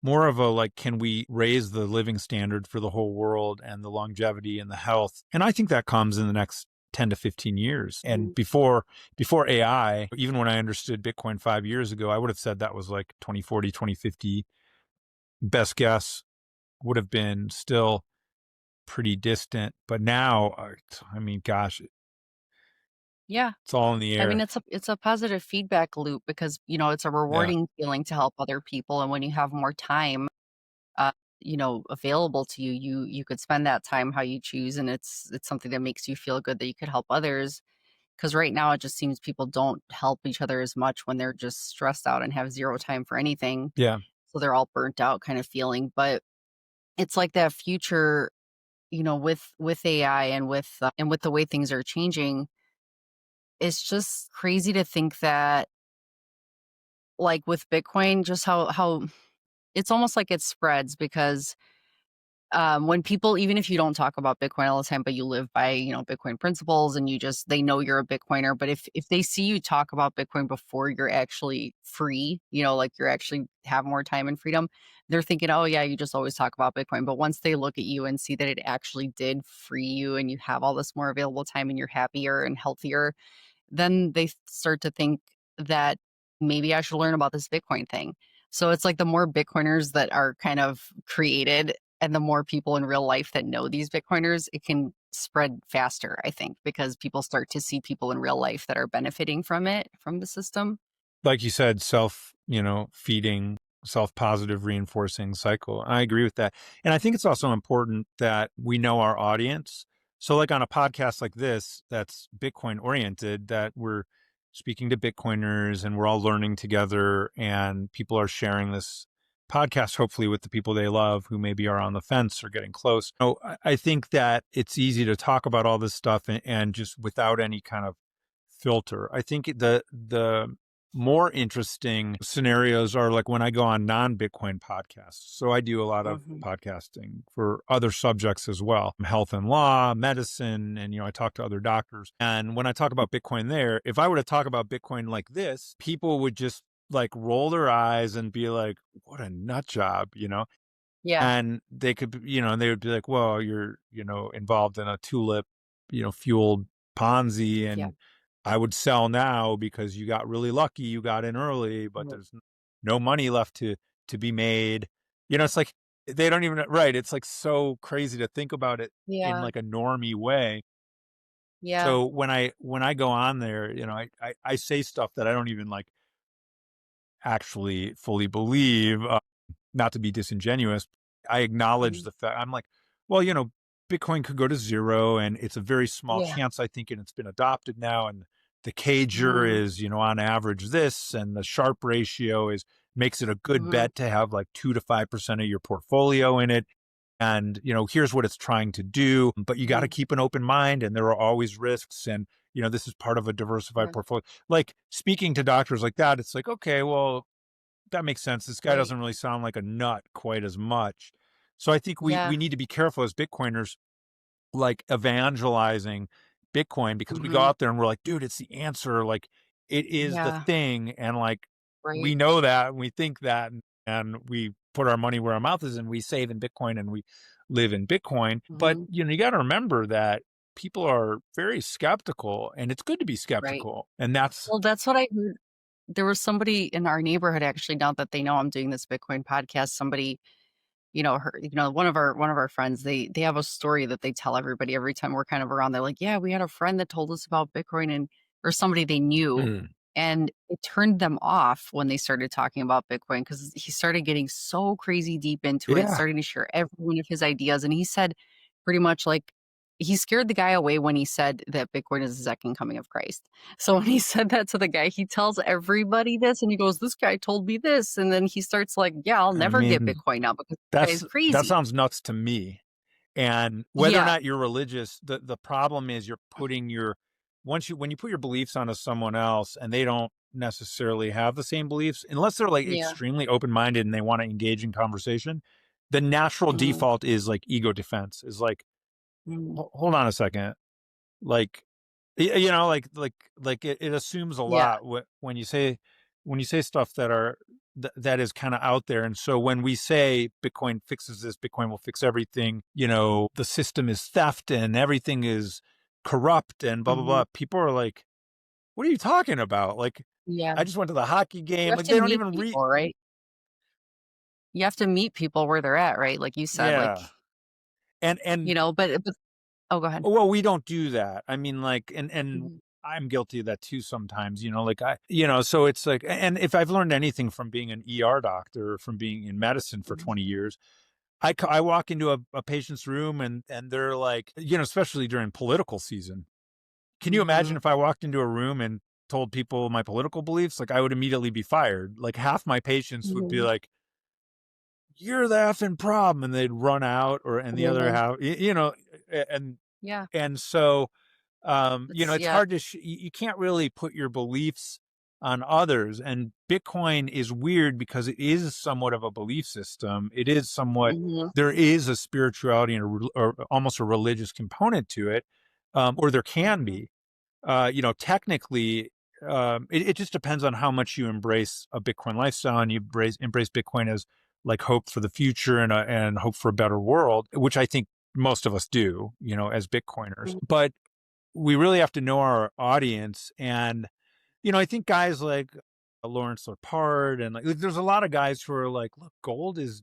like, can we raise the living standard for the whole world and the longevity and the health? And I think that comes in the next 10 to 15 years. And before AI, even when I understood Bitcoin 5 years ago, I would have said that was like 2040, 2050. Best guess would have been still pretty distant. But now, I mean, gosh, Yeah. it's all in the I mean, air. it's a positive feedback loop because, it's a Yeah. rewarding feeling to help other people. And when you have more time, uh, available to you, you could spend that time how you choose. And it's something that makes you feel good that you could help others. Because right now it just seems people don't help each other as much when they're just stressed out and have zero time for anything. Yeah. So they're all burnt out kind of feeling. But it's like that future, with AI and with the way things are changing. It's just crazy to think that, like with Bitcoin, just how it's almost like it spreads because when people, even if you don't talk about Bitcoin all the time, but you live by, Bitcoin principles and they know you're a Bitcoiner. But if they see you talk about Bitcoin before you're actually free, like you're actually have more time and freedom, they're thinking, oh yeah, you just always talk about Bitcoin. But once they look at you and see that it actually did free you and you have all this more available time and you're happier and healthier, then they start to think that maybe I should learn about this Bitcoin thing. So it's like the more Bitcoiners that are kind of created and the more people in real life that know these Bitcoiners, it can spread faster, I think, because people start to see people in real life that are benefiting from it, from the system. Like you said, feeding, self-positive reinforcing cycle. I agree with that. And I think it's also important that we know our audience. So like on a podcast like this, that's Bitcoin oriented, that we're speaking to Bitcoiners and we're all learning together and people are sharing this podcast, hopefully with the people they love who maybe are on the fence or getting close. So I think that it's easy to talk about all this stuff and just without any kind of filter. I think the more interesting scenarios are like when I go on non-Bitcoin podcasts. So I do a lot of Mhm. podcasting for other subjects as well, health and law, medicine, and I talk to other doctors. And when I talk about Bitcoin there, if I were to talk about Bitcoin like this, people would just like roll their eyes and be like, what a nut job. Yeah. And they could, and they would be like, well, you're, involved in a tulip, fueled Ponzi, Yeah. and I would sell now because you got really lucky, you got in early, but Right. there's no money left to be made. It's like they don't even right. It's like so crazy to think about it in Yeah. like a normie way. Yeah. So when I go on there, I say stuff that I don't even like actually fully believe. Not to be disingenuous, I acknowledge Mhm. the fact. I'm like, well, Bitcoin could go to zero, and it's a very small Yeah. chance, I think, and it's been adopted now. And the cager Mhm. is, on average this, and the Sharp ratio makes it a good Mhm. bet to have like 2 to 5% of your portfolio in it. And, here's what it's trying to do, but you got to Mhm. keep an open mind, and there are always risks. And, this is part of a diversified Right. portfolio. Like speaking to doctors like that, it's like, okay, well, that makes sense. This guy Right. doesn't really sound like a nut quite as much. So I think we Yeah. need to be careful as Bitcoiners, like evangelizing Bitcoin, because we go Mhm. out there and we're like, dude, it's the answer. Like it is the Yeah. thing. And like we Right. know that and we think that and we put our money where our mouth is and we save in Bitcoin and we live in Bitcoin. But Mhm. you got to remember that people are very skeptical and it's good to be Right. skeptical. And that's Well, that's what I heard. There was somebody in our neighborhood actually, now that they know I'm doing this Bitcoin podcast, somebody, one of our friends, they have a story that they tell everybody every time we're kind of around. They're like, yeah, we had a friend that told us about Bitcoin and or somebody they knew. Mm. And it turned them off when they started talking about Bitcoin because he started getting so crazy deep into it, Yeah. starting to share every one of his ideas. And he said pretty much like he scared the guy away when he said that Bitcoin is the second coming of Christ. So when he said that to the guy, he tells everybody this and he goes, this guy told me this. And then he starts like, yeah, I'll I never get mean, Bitcoin now because this guy is that crazy. sounds nuts to me. And whether or Yeah. not you're religious, the problem is you're putting your when you put your beliefs onto someone else and they don't necessarily have the same beliefs, unless they're like Yeah. extremely open-minded and they want to engage in conversation, the natural Mhm. default is like ego defense, is like, Mhm. Hold on a second." Like, like it assumes a Yeah. lot when you say stuff that is kind of out there. And so when we say Bitcoin fixes this, Bitcoin will fix everything, the system is theft and everything is corrupt and blah, blah, Mhm. blah. People are like, what are you talking about? Like, Yeah. I just went to the hockey You game. have Like, to they don't meet even read. people, right? You have to meet people where they're at, right? Like you said, Yeah. like, And but oh, go ahead. well, we don't do that. I mean, like, and Mhm. I'm guilty of that too sometimes, like so it's like, and if I've learned anything from being an ER doctor, from being in medicine for Mhm. 20 years, I walk into a patient's room and they're like, especially during political season. Can you imagine Mhm. if I walked into a room and told people my political beliefs? Like, I would immediately be fired. Like, half my patients would be Mhm. like, "You're the effing problem," and they'd run out, and the other Mhm. half, and Yeah. so, It's it's yeah. hard to you can't really put your beliefs on others. And Bitcoin is weird because it is somewhat of a belief system. It is somewhat, Mhm. there is a spirituality and or almost a religious component to it, or there can Mhm. be. Technically, it just depends on how much you embrace a Bitcoin lifestyle and you embrace Bitcoin as like hope for the future and hope for a better world, which I think most of us do, as Bitcoiners. Mhm. But we really have to know our audience. And, I think guys like Lawrence Lepard and like there's a lot of guys who are like, look, gold is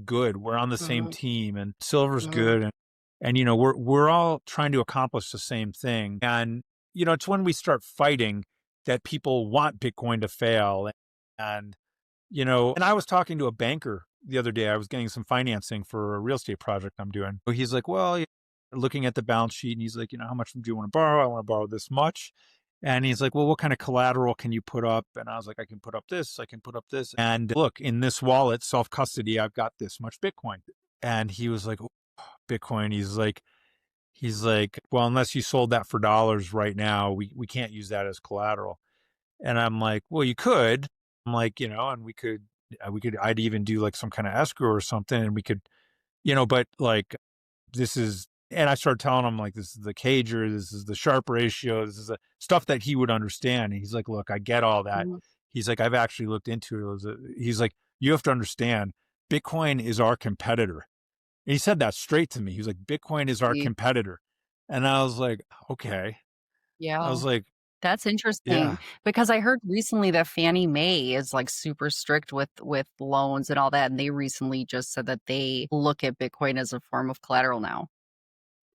good. We're on the same Mhm. team and silver's Mhm. good. And we're all trying to accomplish the same thing. And, it's when we start fighting that people want Bitcoin to fail. And, and I was talking to a banker the other day. I was getting some financing for a real estate project I'm doing. He's like, well, looking at the balance sheet, and he's like, how much do you want to borrow? I want to borrow this much. And he's like, well, what kind of collateral can you put up? And I was like, I can put up this, I can put up this. And look, in this wallet, self custody, I've got this much Bitcoin. And he was like, oh, Bitcoin. He's like, well, unless you sold that for dollars right now, we can't use that as collateral. And I'm like, well, you could. I'm like, and I'd even do like some kind of escrow or something, and we could, but like, this is, and I started telling him like, this is the cager, this is the Sharp ratio, this is the stuff that he would understand. And he's like, look, I get all that. Mhm. He's like, I've actually looked into it. He's like, you have to understand, Bitcoin is our competitor. And he said that straight to me. He was like, Bitcoin is our See. competitor. And I was like, okay. I Yeah. was like, That's interesting yeah, because I heard recently that Fannie Mae is like super strict with loans and all that, and they recently just said that they look at Bitcoin as a form of collateral now.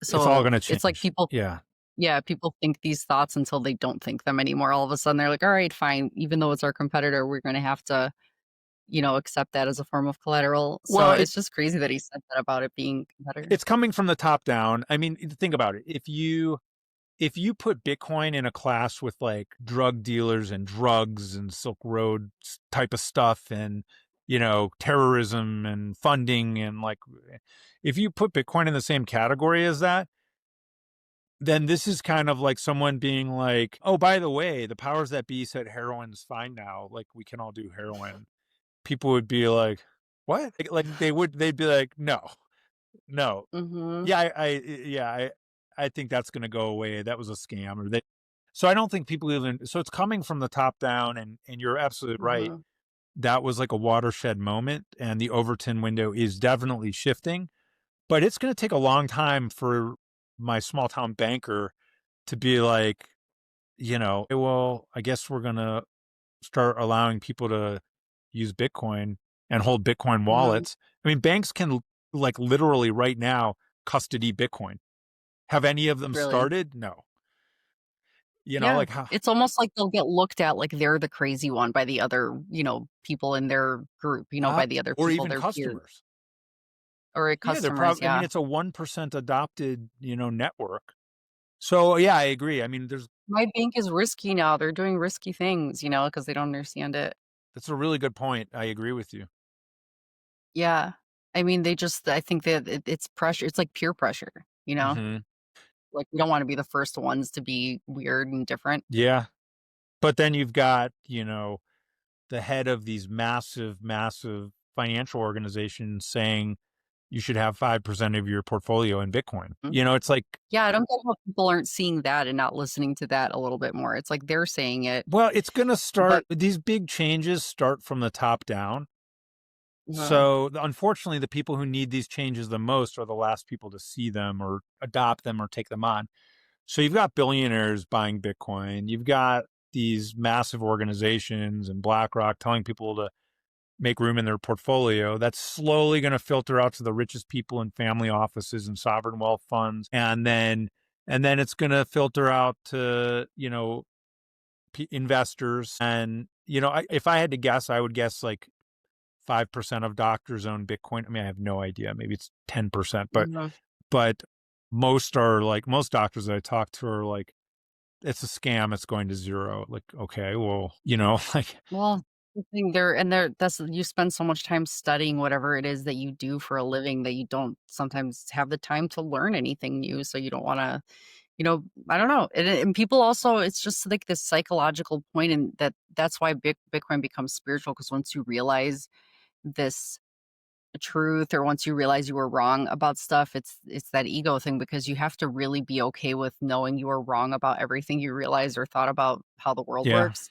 it's all So going to it's like change. people, Yeah. yeah, people think these thoughts until they don't think them anymore. All of a sudden, they're like, "All right, fine. Even though it's our competitor, we're going to have to, accept that as a form of collateral." So Well, it's just crazy that he said that about it being competitor. it's coming from the top down. I mean, think about it. If you put Bitcoin in a class with like drug dealers and drugs and Silk Road type of stuff and, terrorism and funding and like, if you put Bitcoin in the same category as that, then this is kind of like someone being like, oh, by the way, the powers that be said heroin's fine now. Like, we can all do heroin. People would be like, what? Like they'd be like, no, no. Mhm. Yeah, I think that's going to go away. That was a scam, or that. So I don't think people even. So it's coming from the top down, and you're absolutely right. Mhm. That was like a watershed moment, and the Overton window is definitely shifting. But it's going to take a long time for my small town banker to be like, well, I guess we're going to start allowing people to use Bitcoin and hold Bitcoin Mhm. wallets. I mean, banks can like literally right now custody Bitcoin. Have any of them Really. started? No. Yeah. Like how, It's almost like they'll get looked at like they're the crazy one by the other, people in their group, by the other or people, even their peers customers. or Yeah, they're customers. probably, I mean, Yeah. it's a 1% adopted, network. So yeah, I agree. I mean, My bank is risky now. They're doing risky things, because they don't understand it. that's a really good point. I agree with you. Yeah. I mean, I think that it's pressure. It's like peer pressure, Hmm. like we don't want to be the first ones to be weird and different. Yeah. But then you've got, the head of these massive, massive financial organizations saying you should have 5% of your portfolio in Bitcoin. Mhm. It's like, Yeah. I don't get how people aren't seeing that and not listening to that a little bit more. It's like they're saying it, well, it's going to but start, these big changes start from the top down. uh, So, unfortunately, the people who need these changes the most are the last people to see them or adopt them or take them on. So you've got billionaires buying Bitcoin. You've got these massive organizations and BlackRock telling people to make room in their portfolio. That's slowly going to filter out to the richest people in family offices and sovereign wealth funds. And then it's going to filter out to, investors. And, if I had to guess, I would guess like 5% of doctors own Bitcoin. I mean, I have no idea. Maybe it's 10%, but most doctors that I talk to are like, it's a scam. It's going to zero. Like, okay, well, like, Well, the thing there and there that's you spend so much time studying whatever it is that you do for a living that you don't sometimes have the time to learn anything new. So you don't want to, I don't know. And people also, it's just like this psychological point, and that's why Bitcoin becomes spiritual, because once you realize this truth, or once you realize you were wrong about stuff, it's that ego thing, because you have to really be okay with knowing you were wrong about everything you realized or thought about how the world yeah, works.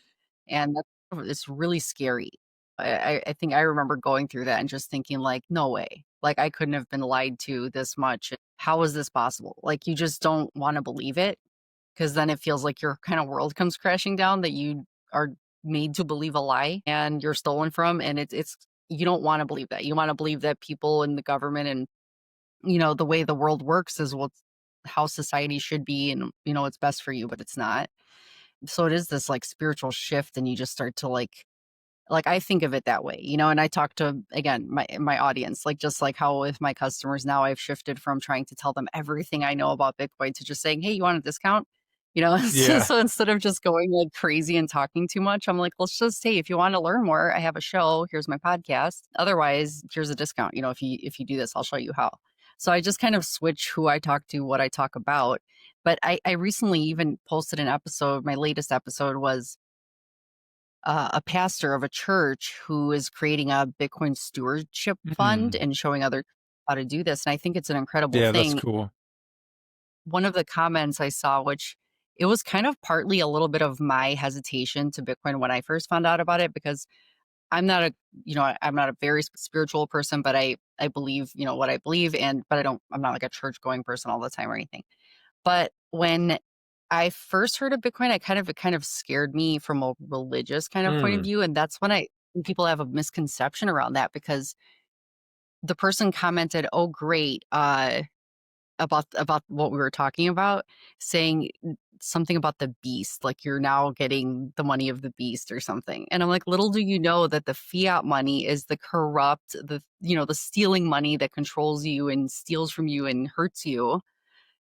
And it's really scary. I think I remember going through that and just thinking like, no way, like I couldn't have been lied to this much. How is this possible? Like, you just don't want to believe it, because then it feels like your kind of world comes crashing down, that you are made to believe a lie and you're stolen from. And it's you don't want to believe that. You want to believe that people in the government and, the way the world works is how society should be, and, it's best for you, but it's not. So it is this like spiritual shift, and you just start to like I think of it that way, and I talk to, again, my audience, like just like how with my customers now, I've shifted from trying to tell them everything I know about Bitcoin to just saying, hey, you want a discount? yeah, So instead of just going like crazy and talking too much, I'm like, let's just say, if you want to learn more, I have a show, here's my podcast. Otherwise, here's a discount. If you do this, I'll show you how. So I just kind of switch who I talk to, what I talk about. But I recently even posted an episode. My latest episode was a pastor of a church who is creating a Bitcoin stewardship fund mm, and showing others how to do this. And I think it's an incredible yeah, that's thing. cool. One of the comments I saw, which it was kind of partly a little bit of my hesitation to Bitcoin when I first found out about it, because I'm not I'm not a very spiritual person, but I believe, what I believe, but I'm not like a church going person all the time or anything. But when I first heard of Bitcoin, it kind of scared me from a religious kind of point of Mm, view. And that's when people have a misconception around that, because the person commented, oh, great, about what we were talking about, saying something about the beast, like you're now getting the money of the beast or something. And I'm like, little do you know that the fiat money is the corrupt, the stealing money that controls you and steals from you and hurts you.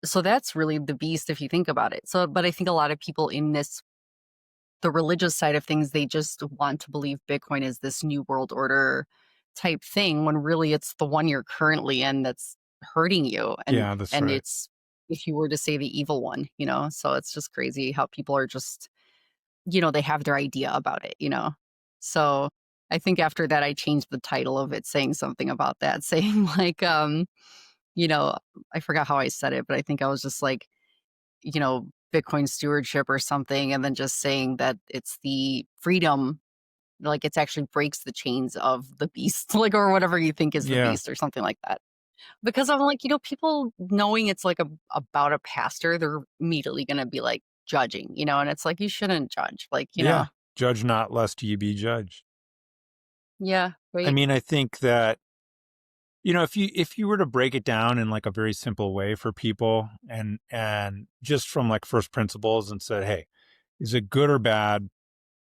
So that's really the beast if you think about it. So, but I think a lot of people in the religious side of things, they just want to believe Bitcoin is this new world order type thing, when really it's the one you're currently in that's hurting you. And yeah, that's and right. it's, if you were to say the evil one. So it's just crazy how people are just, they have their idea about it. So I think after that I changed the title of it, saying something about that, saying like, you know, I forgot how I said it, but I think I was just like, Bitcoin stewardship or something, and then just saying that it's the freedom, like it's actually breaks the chains of the beast, like, or whatever you think is the Yeah, beast or something like that. Because I'm like, people knowing it's like about a pastor, they're immediately going to be like judging, and it's like, you shouldn't judge, like, yeah. Judge not, lest ye be judged. yeah, I right. mean, I think that, if you were to break it down in like a very simple way for people, and just from like first principles, and said, hey, is it good or bad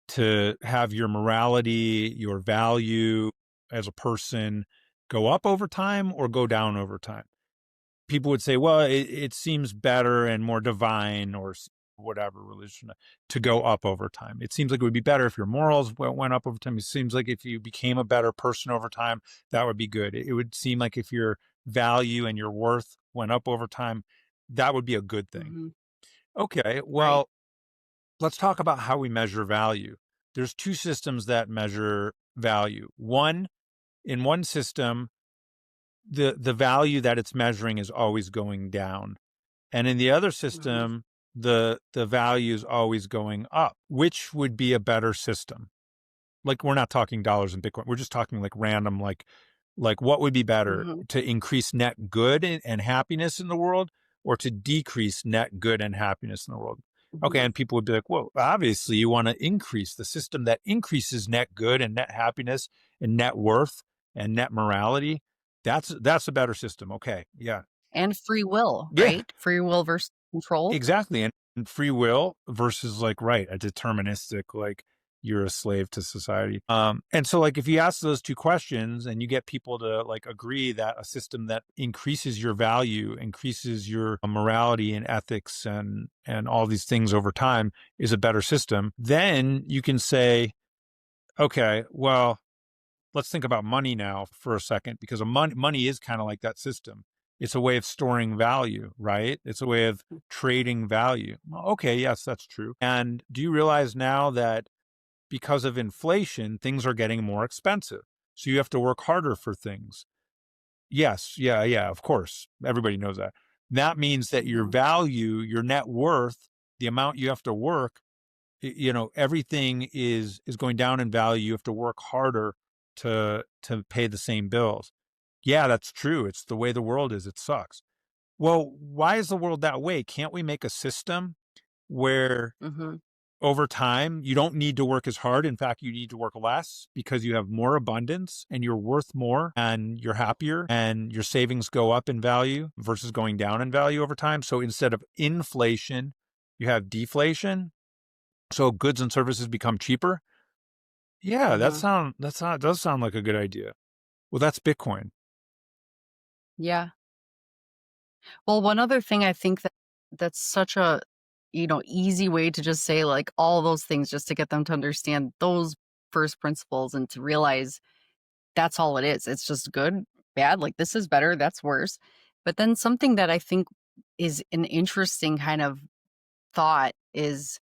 to have your morality, your value as a person go up over time or go down over time? People would say, well, it seems better and more divine, or whatever religion, to go up over time. It seems like it would be better if your morals went up over time. It seems like if you became a better person over time, that would be good. It would seem like if your value and your worth went up over time, that would be a good thing. Hmm. Okay, Right. well, let's talk about how we measure value. There's two systems that measure value. In one system, the value that it's measuring is always going down. And in the other Hmm. system, the value is always going up. Which would be a better system? Like, we're not talking dollars and Bitcoin. We're just talking like random, like what would be better Hmm. to increase net good and happiness in the world, or to decrease net good and happiness in the world? Okay, and people would be like, well, obviously you want to increase the system that increases net good and net happiness and net worth and net morality. That's a better system. Okay, yeah. And free will, Yeah, right? Free will versus control. exactly. And free will versus like, right, a deterministic, like you're a slave to society. And so like if you ask those two questions and you get people to like agree that a system that increases your value, increases your morality and ethics and all these things over time is a better system, then you can say, okay, well, let's think about money now for a second, because money is kind of like that system. It's a way of storing value, right? It's a way of trading value. Well, okay, yes, that's true. And do you realize now that because of inflation, things are getting more expensive? So you have to work harder for things. Yes, yeah, of course. Everybody knows that. That means that your value, your net worth, the amount you have to work, everything is going down in value. You have to work harder to pay the same bills. Yeah, that's true. It's the way the world is. It sucks. Well, why is the world that way? Can't we make a system where over time you don't need to work as hard? In fact, you need to work less because you have more abundance and you're worth more and you're happier and your savings go up in value versus going down in value over time. So instead of inflation, you have deflation. So goods and services become cheaper. Yeah, does sound like a good idea. Well, that's Bitcoin. Yeah. Well, one other thing I think that's such a, easy way to just say like all those things just to get them to understand those first principles and to realize that's all it is. It's just good, bad, like this is better, that's worse. But then something that I think is an interesting kind of thought is,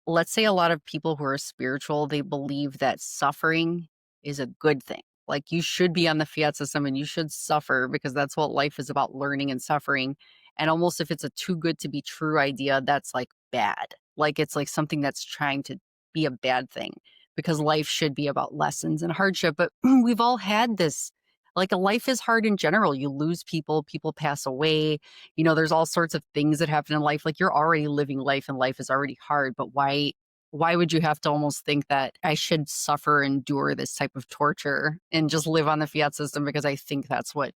let's say a lot of people who are spiritual, they believe that suffering is a good thing. Like you should be on the fiat system and you should suffer because that's what life is about, learning and suffering. And almost if it's a too good to be true idea, that's like bad. Like it's like something that's trying to be a bad thing because life should be about lessons and hardship. But we've all had this, like a life is hard in general. You lose people, people pass away. There's all sorts of things that happen in life. Like you're already living life and life is already hard. But why would you have to almost think that I should suffer, endure this type of torture and just live on the fiat system because I think that's what,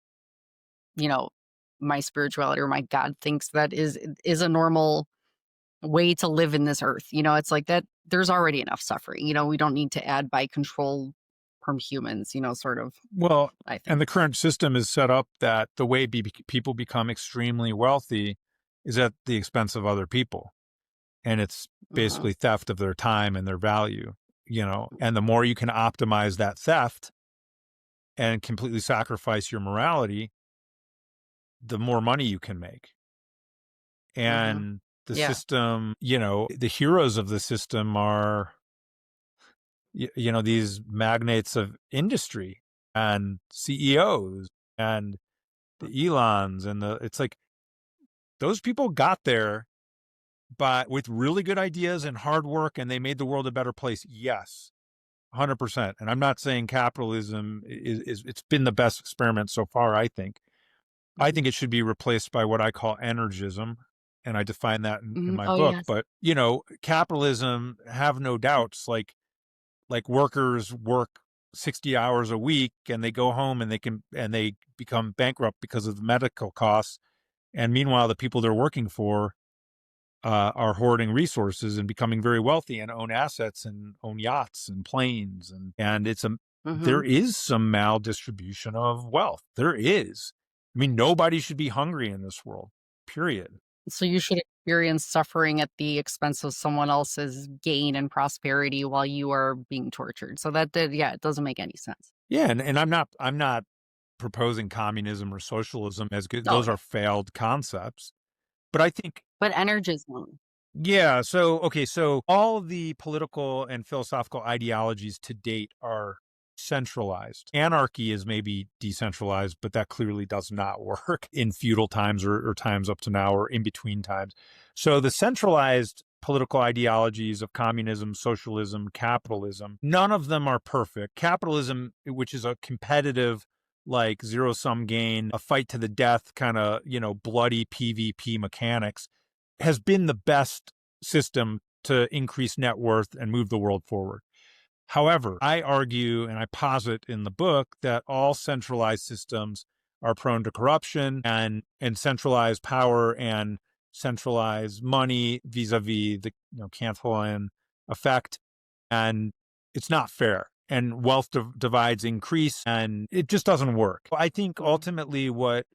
my spirituality or my God thinks that is a normal way to live in this earth. It's like that there's already enough suffering. We don't need to add by control from humans, sort of. Well, I think. And the current system is set up that the way people become extremely wealthy is at the expense of other people. And it's basically theft of their time and their value, and the more you can optimize that theft and completely sacrifice your morality, the more money you can make. And the system, the heroes of the system are, these magnates of industry and CEOs and the Elons and it's like those people got there but with really good ideas and hard work, and they made the world a better place. Yes, 100%. And I'm not saying capitalism is it's been the best experiment so far, I think. I think it should be replaced by what I call energism. And I define that in my book. Yes. But, capitalism, have no doubts, like workers work 60 hours a week and they go home and they become bankrupt because of the medical costs. And meanwhile, the people they're working for are hoarding resources and becoming very wealthy and own assets and own yachts and planes. And it's there is some maldistribution of wealth. There is. I mean, nobody should be hungry in this world, period. So you should experience suffering at the expense of someone else's gain and prosperity while you are being tortured. So it doesn't make any sense. Yeah. And I'm not proposing communism or socialism as good. Those are failed concepts. But I think. But energism. Yeah. So all the political and philosophical ideologies to date are centralized. Anarchy is maybe decentralized, but that clearly does not work in feudal times or times up to now or in between times. So the centralized political ideologies of communism, socialism, capitalism, none of them are perfect. Capitalism, which is a competitive like zero-sum game, a fight to the death kind of, bloody PvP mechanics, has been the best system to increase net worth and move the world forward. However, I argue and I posit in the book that all centralized systems are prone to corruption, and centralized power and centralized money vis-a-vis the Cantillon effect, and it's not fair. And wealth divides increase, and it just doesn't work. I think ultimately what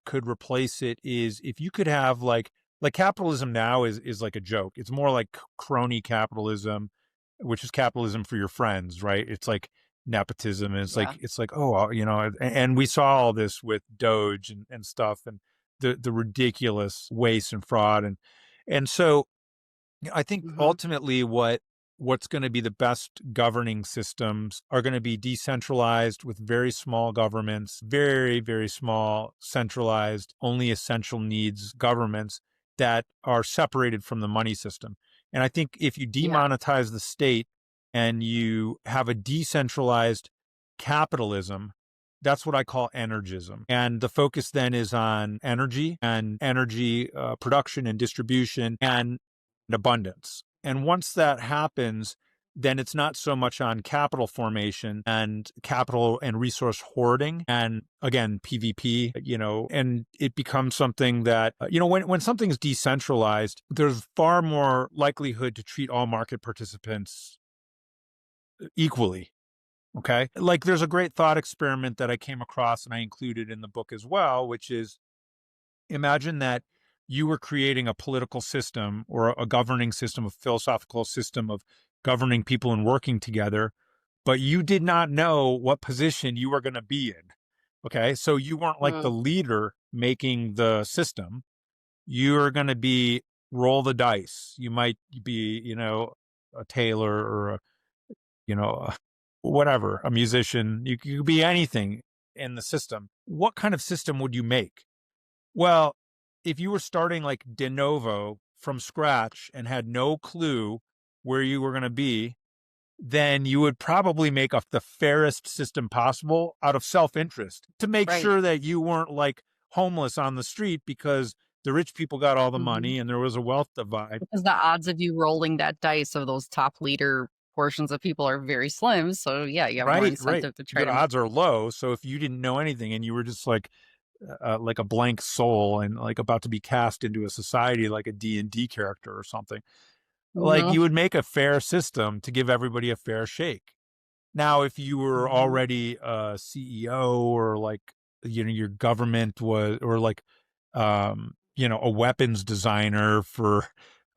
could replace it is if you could have like capitalism now is like a joke. It's more like crony capitalism, which is capitalism for your friends, right? It's like nepotism. And it's like, oh, and we saw all this with Doge and stuff, and the ridiculous waste and fraud. And so I think ultimately what's going to be the best governing systems are going to be decentralized with very small governments, very, very small, centralized, only essential needs governments that are separated from the money system. And I think if you demonetize the state and you have a decentralized capitalism, that's what I call energism. And the focus then is on energy and energy production and distribution and abundance. And once that happens, then it's not so much on capital formation and capital and resource hoarding and, again, PvP, and it becomes something that, when something's decentralized, there's far more likelihood to treat all market participants equally. Okay. Like there's a great thought experiment that I came across and I included in the book as well, which is imagine that you were creating a political system or a governing system, a philosophical system of governing people and working together, but you did not know what position you were going to be in. Okay. So you weren't like the leader making the system. You're going to be roll the dice. You might be, a tailor or whatever, a musician. You could be anything in the system. What kind of system would you make? Well, if you were starting like de novo from scratch and had no clue where you were going to be, then you would probably make the fairest system possible out of self-interest to make sure that you weren't like homeless on the street because the rich people got all the money and there was a wealth divide. Because the odds of you rolling that dice of those top leader portions of people are very slim. So you have more incentive to try. Your odds are low. So if you didn't know anything and you were just like a blank soul and like about to be cast into a society like a D&D character or something, like you would make a fair system to give everybody a fair shake. Now, if you were already a CEO or like, your government was, or like, a weapons designer for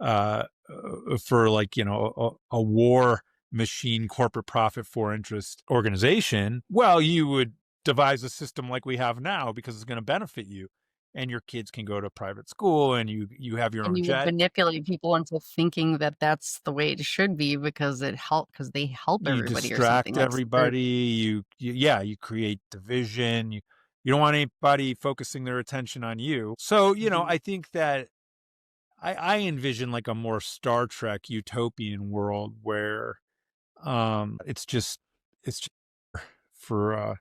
like, a war machine corporate profit for interest organization, well, you would devise a system like we have now because it's going to benefit you, and your kids can go to private school and you have your own jet. Would manipulate people into thinking that that's the way it should be because they help everybody. You distract everybody. You create division. You don't want anybody focusing their attention on you. So, I think that I envision like a more Star Trek utopian world where it's just for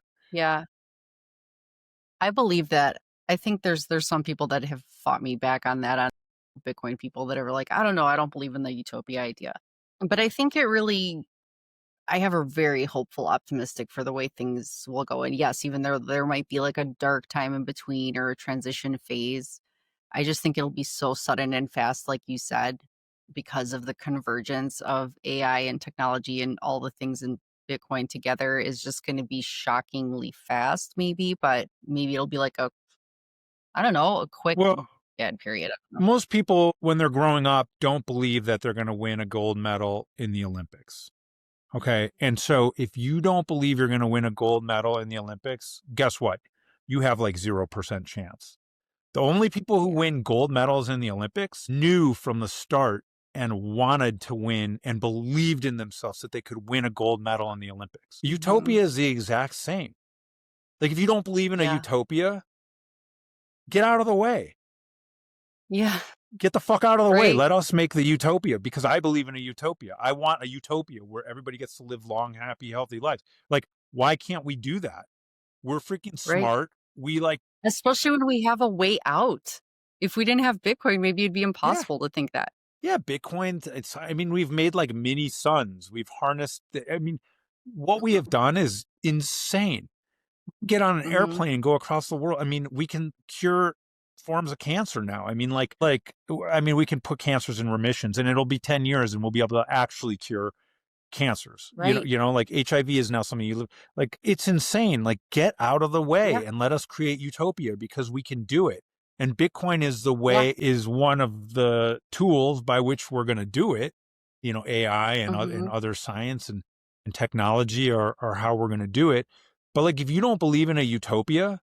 I believe that. I think there's some people that have fought me back on that, on Bitcoin people that are like, I don't know, I don't believe in the utopia idea. But I think I have a very hopeful, optimistic for the way things will go. And yes, even there might be like a dark time in between or a transition phase. I just think it'll be so sudden and fast, like you said, because of the convergence of AI and technology and all the things in Bitcoin together is just going to be shockingly fast, maybe, but maybe it'll be like a quick bad period. Most people, when they're growing up, don't believe that they're going to win a gold medal in the Olympics. Okay. And so if you don't believe you're going to win a gold medal in the Olympics, guess what? You have like 0% chance. The only people who win gold medals in the Olympics knew from the start and wanted to win and believed in themselves that they could win a gold medal in the Olympics. Utopia is the exact same. Like if you don't believe in a utopia, get out of the way. Yeah. Get the fuck out of the way. Let us make the utopia, because I believe in a utopia. I want a utopia where everybody gets to live long, happy, healthy lives. Like, why can't we do that? We're freaking Right. smart. We like, Especially when we have a way out. If we didn't have Bitcoin, maybe it'd be yeah, impossible to think that. yeah, Bitcoin. I mean, we've made like mini suns. We've harnessed, I mean, what we have done is insane. Get on an Mhm. airplane and go across the world. I mean, we can cure forms of cancer now. I mean, I mean, we can put cancers in remissions, and it'll be 10 years and we'll be able to actually cure cancers. Right. Like HIV is now something you live, like, it's insane. Like, get out of the Yeah. way and let us create utopia, because we can do it. And Bitcoin is Yeah. is one of the tools by which we're going to do it. AI and Mhm. other science and technology are how we're going to do it. But like, if you don't believe in a utopia,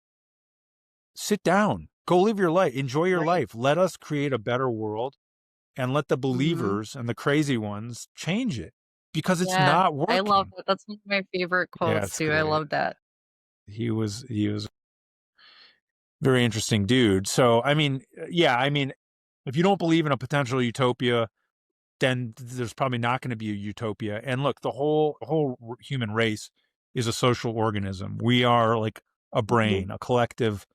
sit down, go live your life, enjoy your Right. life. Let us create a better world, and let the Mhm. believers and the crazy ones change it, because it's Yeah. not I love working. that. That's one of my favorite Yeah, quotes it's too. I great. love that. He was a very interesting dude. So, I mean, yeah, I mean, if you don't believe in a potential utopia, then there's probably not going to be a utopia. And look, the whole human race is a social organism. We are like a Mhm. brain, a collective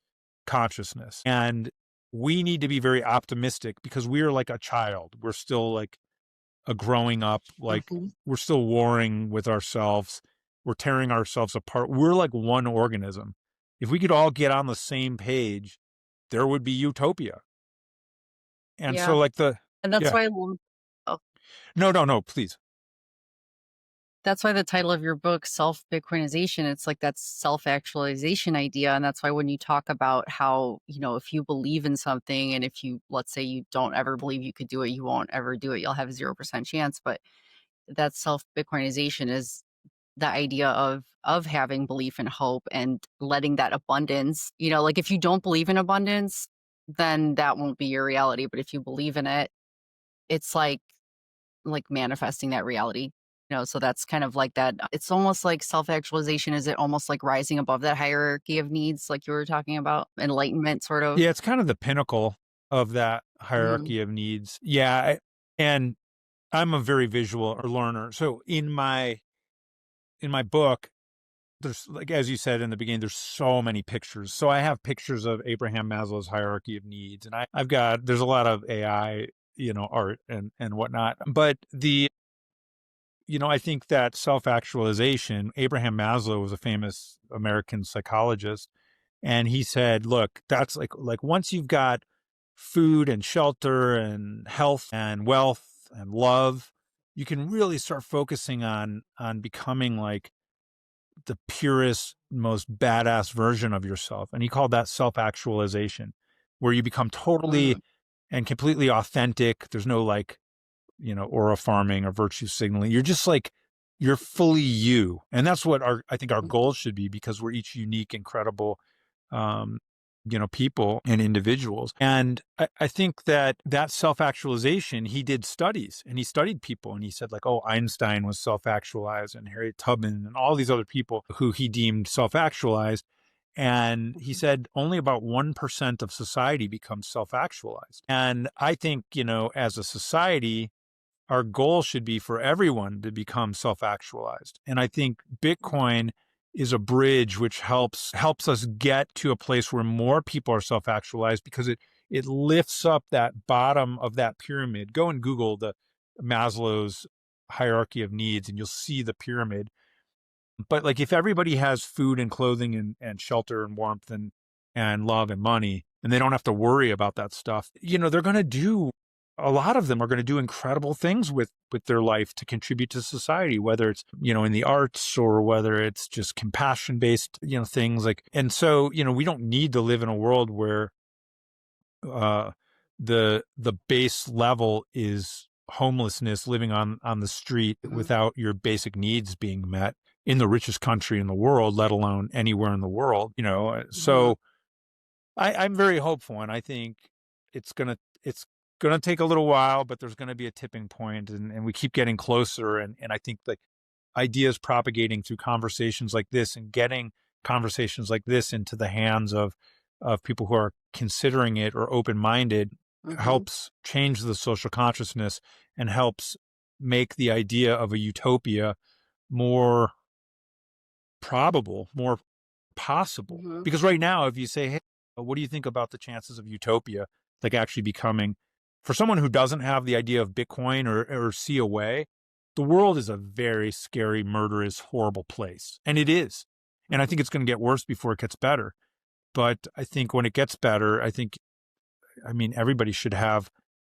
consciousness. And we need to be very optimistic, because we are like a child. We're still like a growing up, like, Mhm. we're still warring with ourselves. We're tearing ourselves apart. We're like one organism. If we could all get on the same page, there would be utopia. And Yeah. so, like, And that's yeah, why I love oh, no, no, no, please. that's why the title of your book, Self Bitcoinization, it's like that self actualization idea. And that's why when you talk about how, if you believe in something and if you, let's say you don't ever believe you could do it, you won't ever do it, you'll have 0% chance. But that self Bitcoinization is the idea of having belief and hope and letting that abundance, like if you don't believe in abundance, then that won't be your reality. But if you believe in it, it's like manifesting that reality. So that's kind of like that. It's almost like self-actualization. Is it almost like rising above that hierarchy of needs, like you were talking about? Enlightenment, sort of. Yeah, it's kind of the pinnacle of that Mhm. hierarchy of needs. Yeah, and I'm a very visual learner. So in my book, there's, like, as you said in the beginning, there's so many pictures. So I have pictures of Abraham Maslow's hierarchy of needs, and I've got, there's a lot of AI, art and whatnot. But I think that self-actualization, Abraham Maslow was a famous American psychologist, and he said, look, that's like once you've got food and shelter and health and wealth and love, you can really start focusing on becoming like the purest, most badass version of yourself. And he called that self-actualization, where you become totally Mhm. and completely authentic. There's no like, aura farming or virtue signaling. You're just like, you're fully you. And that's what I think our goal should be, because we're each unique, incredible, um, people and individuals. And I think that self-actualization, he did studies and he studied people, and he said, like, oh, Einstein was self-actualized, and Harriet Tubman and all these other people who he deemed self-actualized. And he said only about 1% of society becomes self-actualized. And I think, as a society, our goal should be for everyone to become self-actualized. And I think Bitcoin is a bridge which helps us get to a place where more people are self-actualized, because it lifts up that bottom of that pyramid. Go and Google the Maslow's hierarchy of needs, and you'll see the pyramid. But like, if everybody has food and clothing and shelter and warmth and love and money, and they don't have to worry about that stuff, they're going to do, a lot of them are going to do incredible things with their life to contribute to society, whether it's, in the arts, or whether it's just compassion based, things like. And so, we don't need to live in a world where uh the base level is homelessness, living on the street Mhm. without your basic needs being met in the richest country in the world, let alone anywhere in the world. Mhm. So I'm very hopeful, and I think it's gonna take a little while, but there's gonna be a tipping point, and we keep getting closer. And I think, like, ideas propagating through conversations like this, and getting conversations like this into the hands of people who are considering it or open-minded, Mhm. helps change the social consciousness, and helps make the idea of a utopia more probable, more possible. Because right now, if you say, hey, what do you think about the chances of Utopia, like actually becoming, for someone who doesn't have the idea of Bitcoin or see a way, the world is a very scary, murderous, horrible place. And it is. And I think it's going to get worse before it gets better. But I think when it gets better, everybody should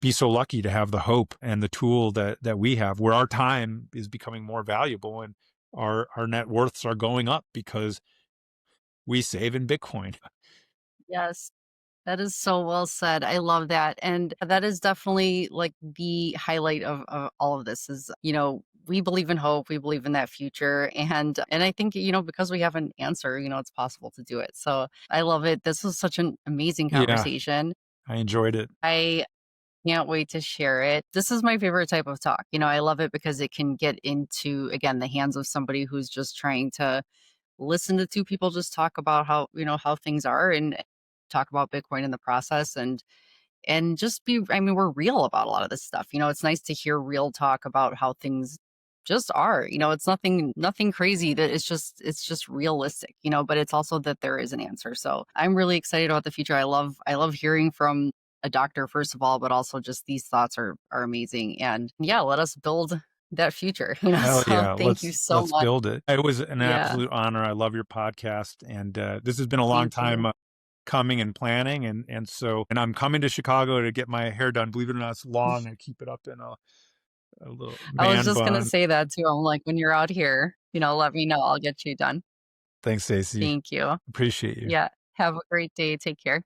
be so lucky to have the hope and the tool that we have, where our time is becoming more valuable and our net worths are going up because we save in Bitcoin. Yes. That is so well said. I love that. And that is definitely like the highlight of all of this is, we believe in hope, we believe in that future. And I think, because we have an answer, it's possible to do it. So I love it. This was such an amazing conversation. Yeah, I enjoyed it. I can't wait to share it. This is my favorite type of talk. I love it because it can get into, again, the hands of somebody who's just trying to listen to two people just talk about how things are and talk about Bitcoin in the process and just we're real about a lot of this stuff. It's nice to hear real talk about how things just are. It's nothing crazy, that it's just realistic, but it's also that there is an answer. So I'm really excited about the future. I love hearing from a doctor, first of all, but also just these thoughts are amazing. And yeah, let us build that future. Hell so yeah. thank you so let's much. Build it. It was an absolute honor. I love your podcast. And this has been a long time coming and planning. And I'm coming to Chicago to get my hair done. Believe it or not, it's long. I keep it up in a little man I was just bun. going to say that too. I'm like, when you're out here, let me know. I'll get you done. Thanks, Staci. Thank you. Appreciate you. Yeah. Have a great day. Take care.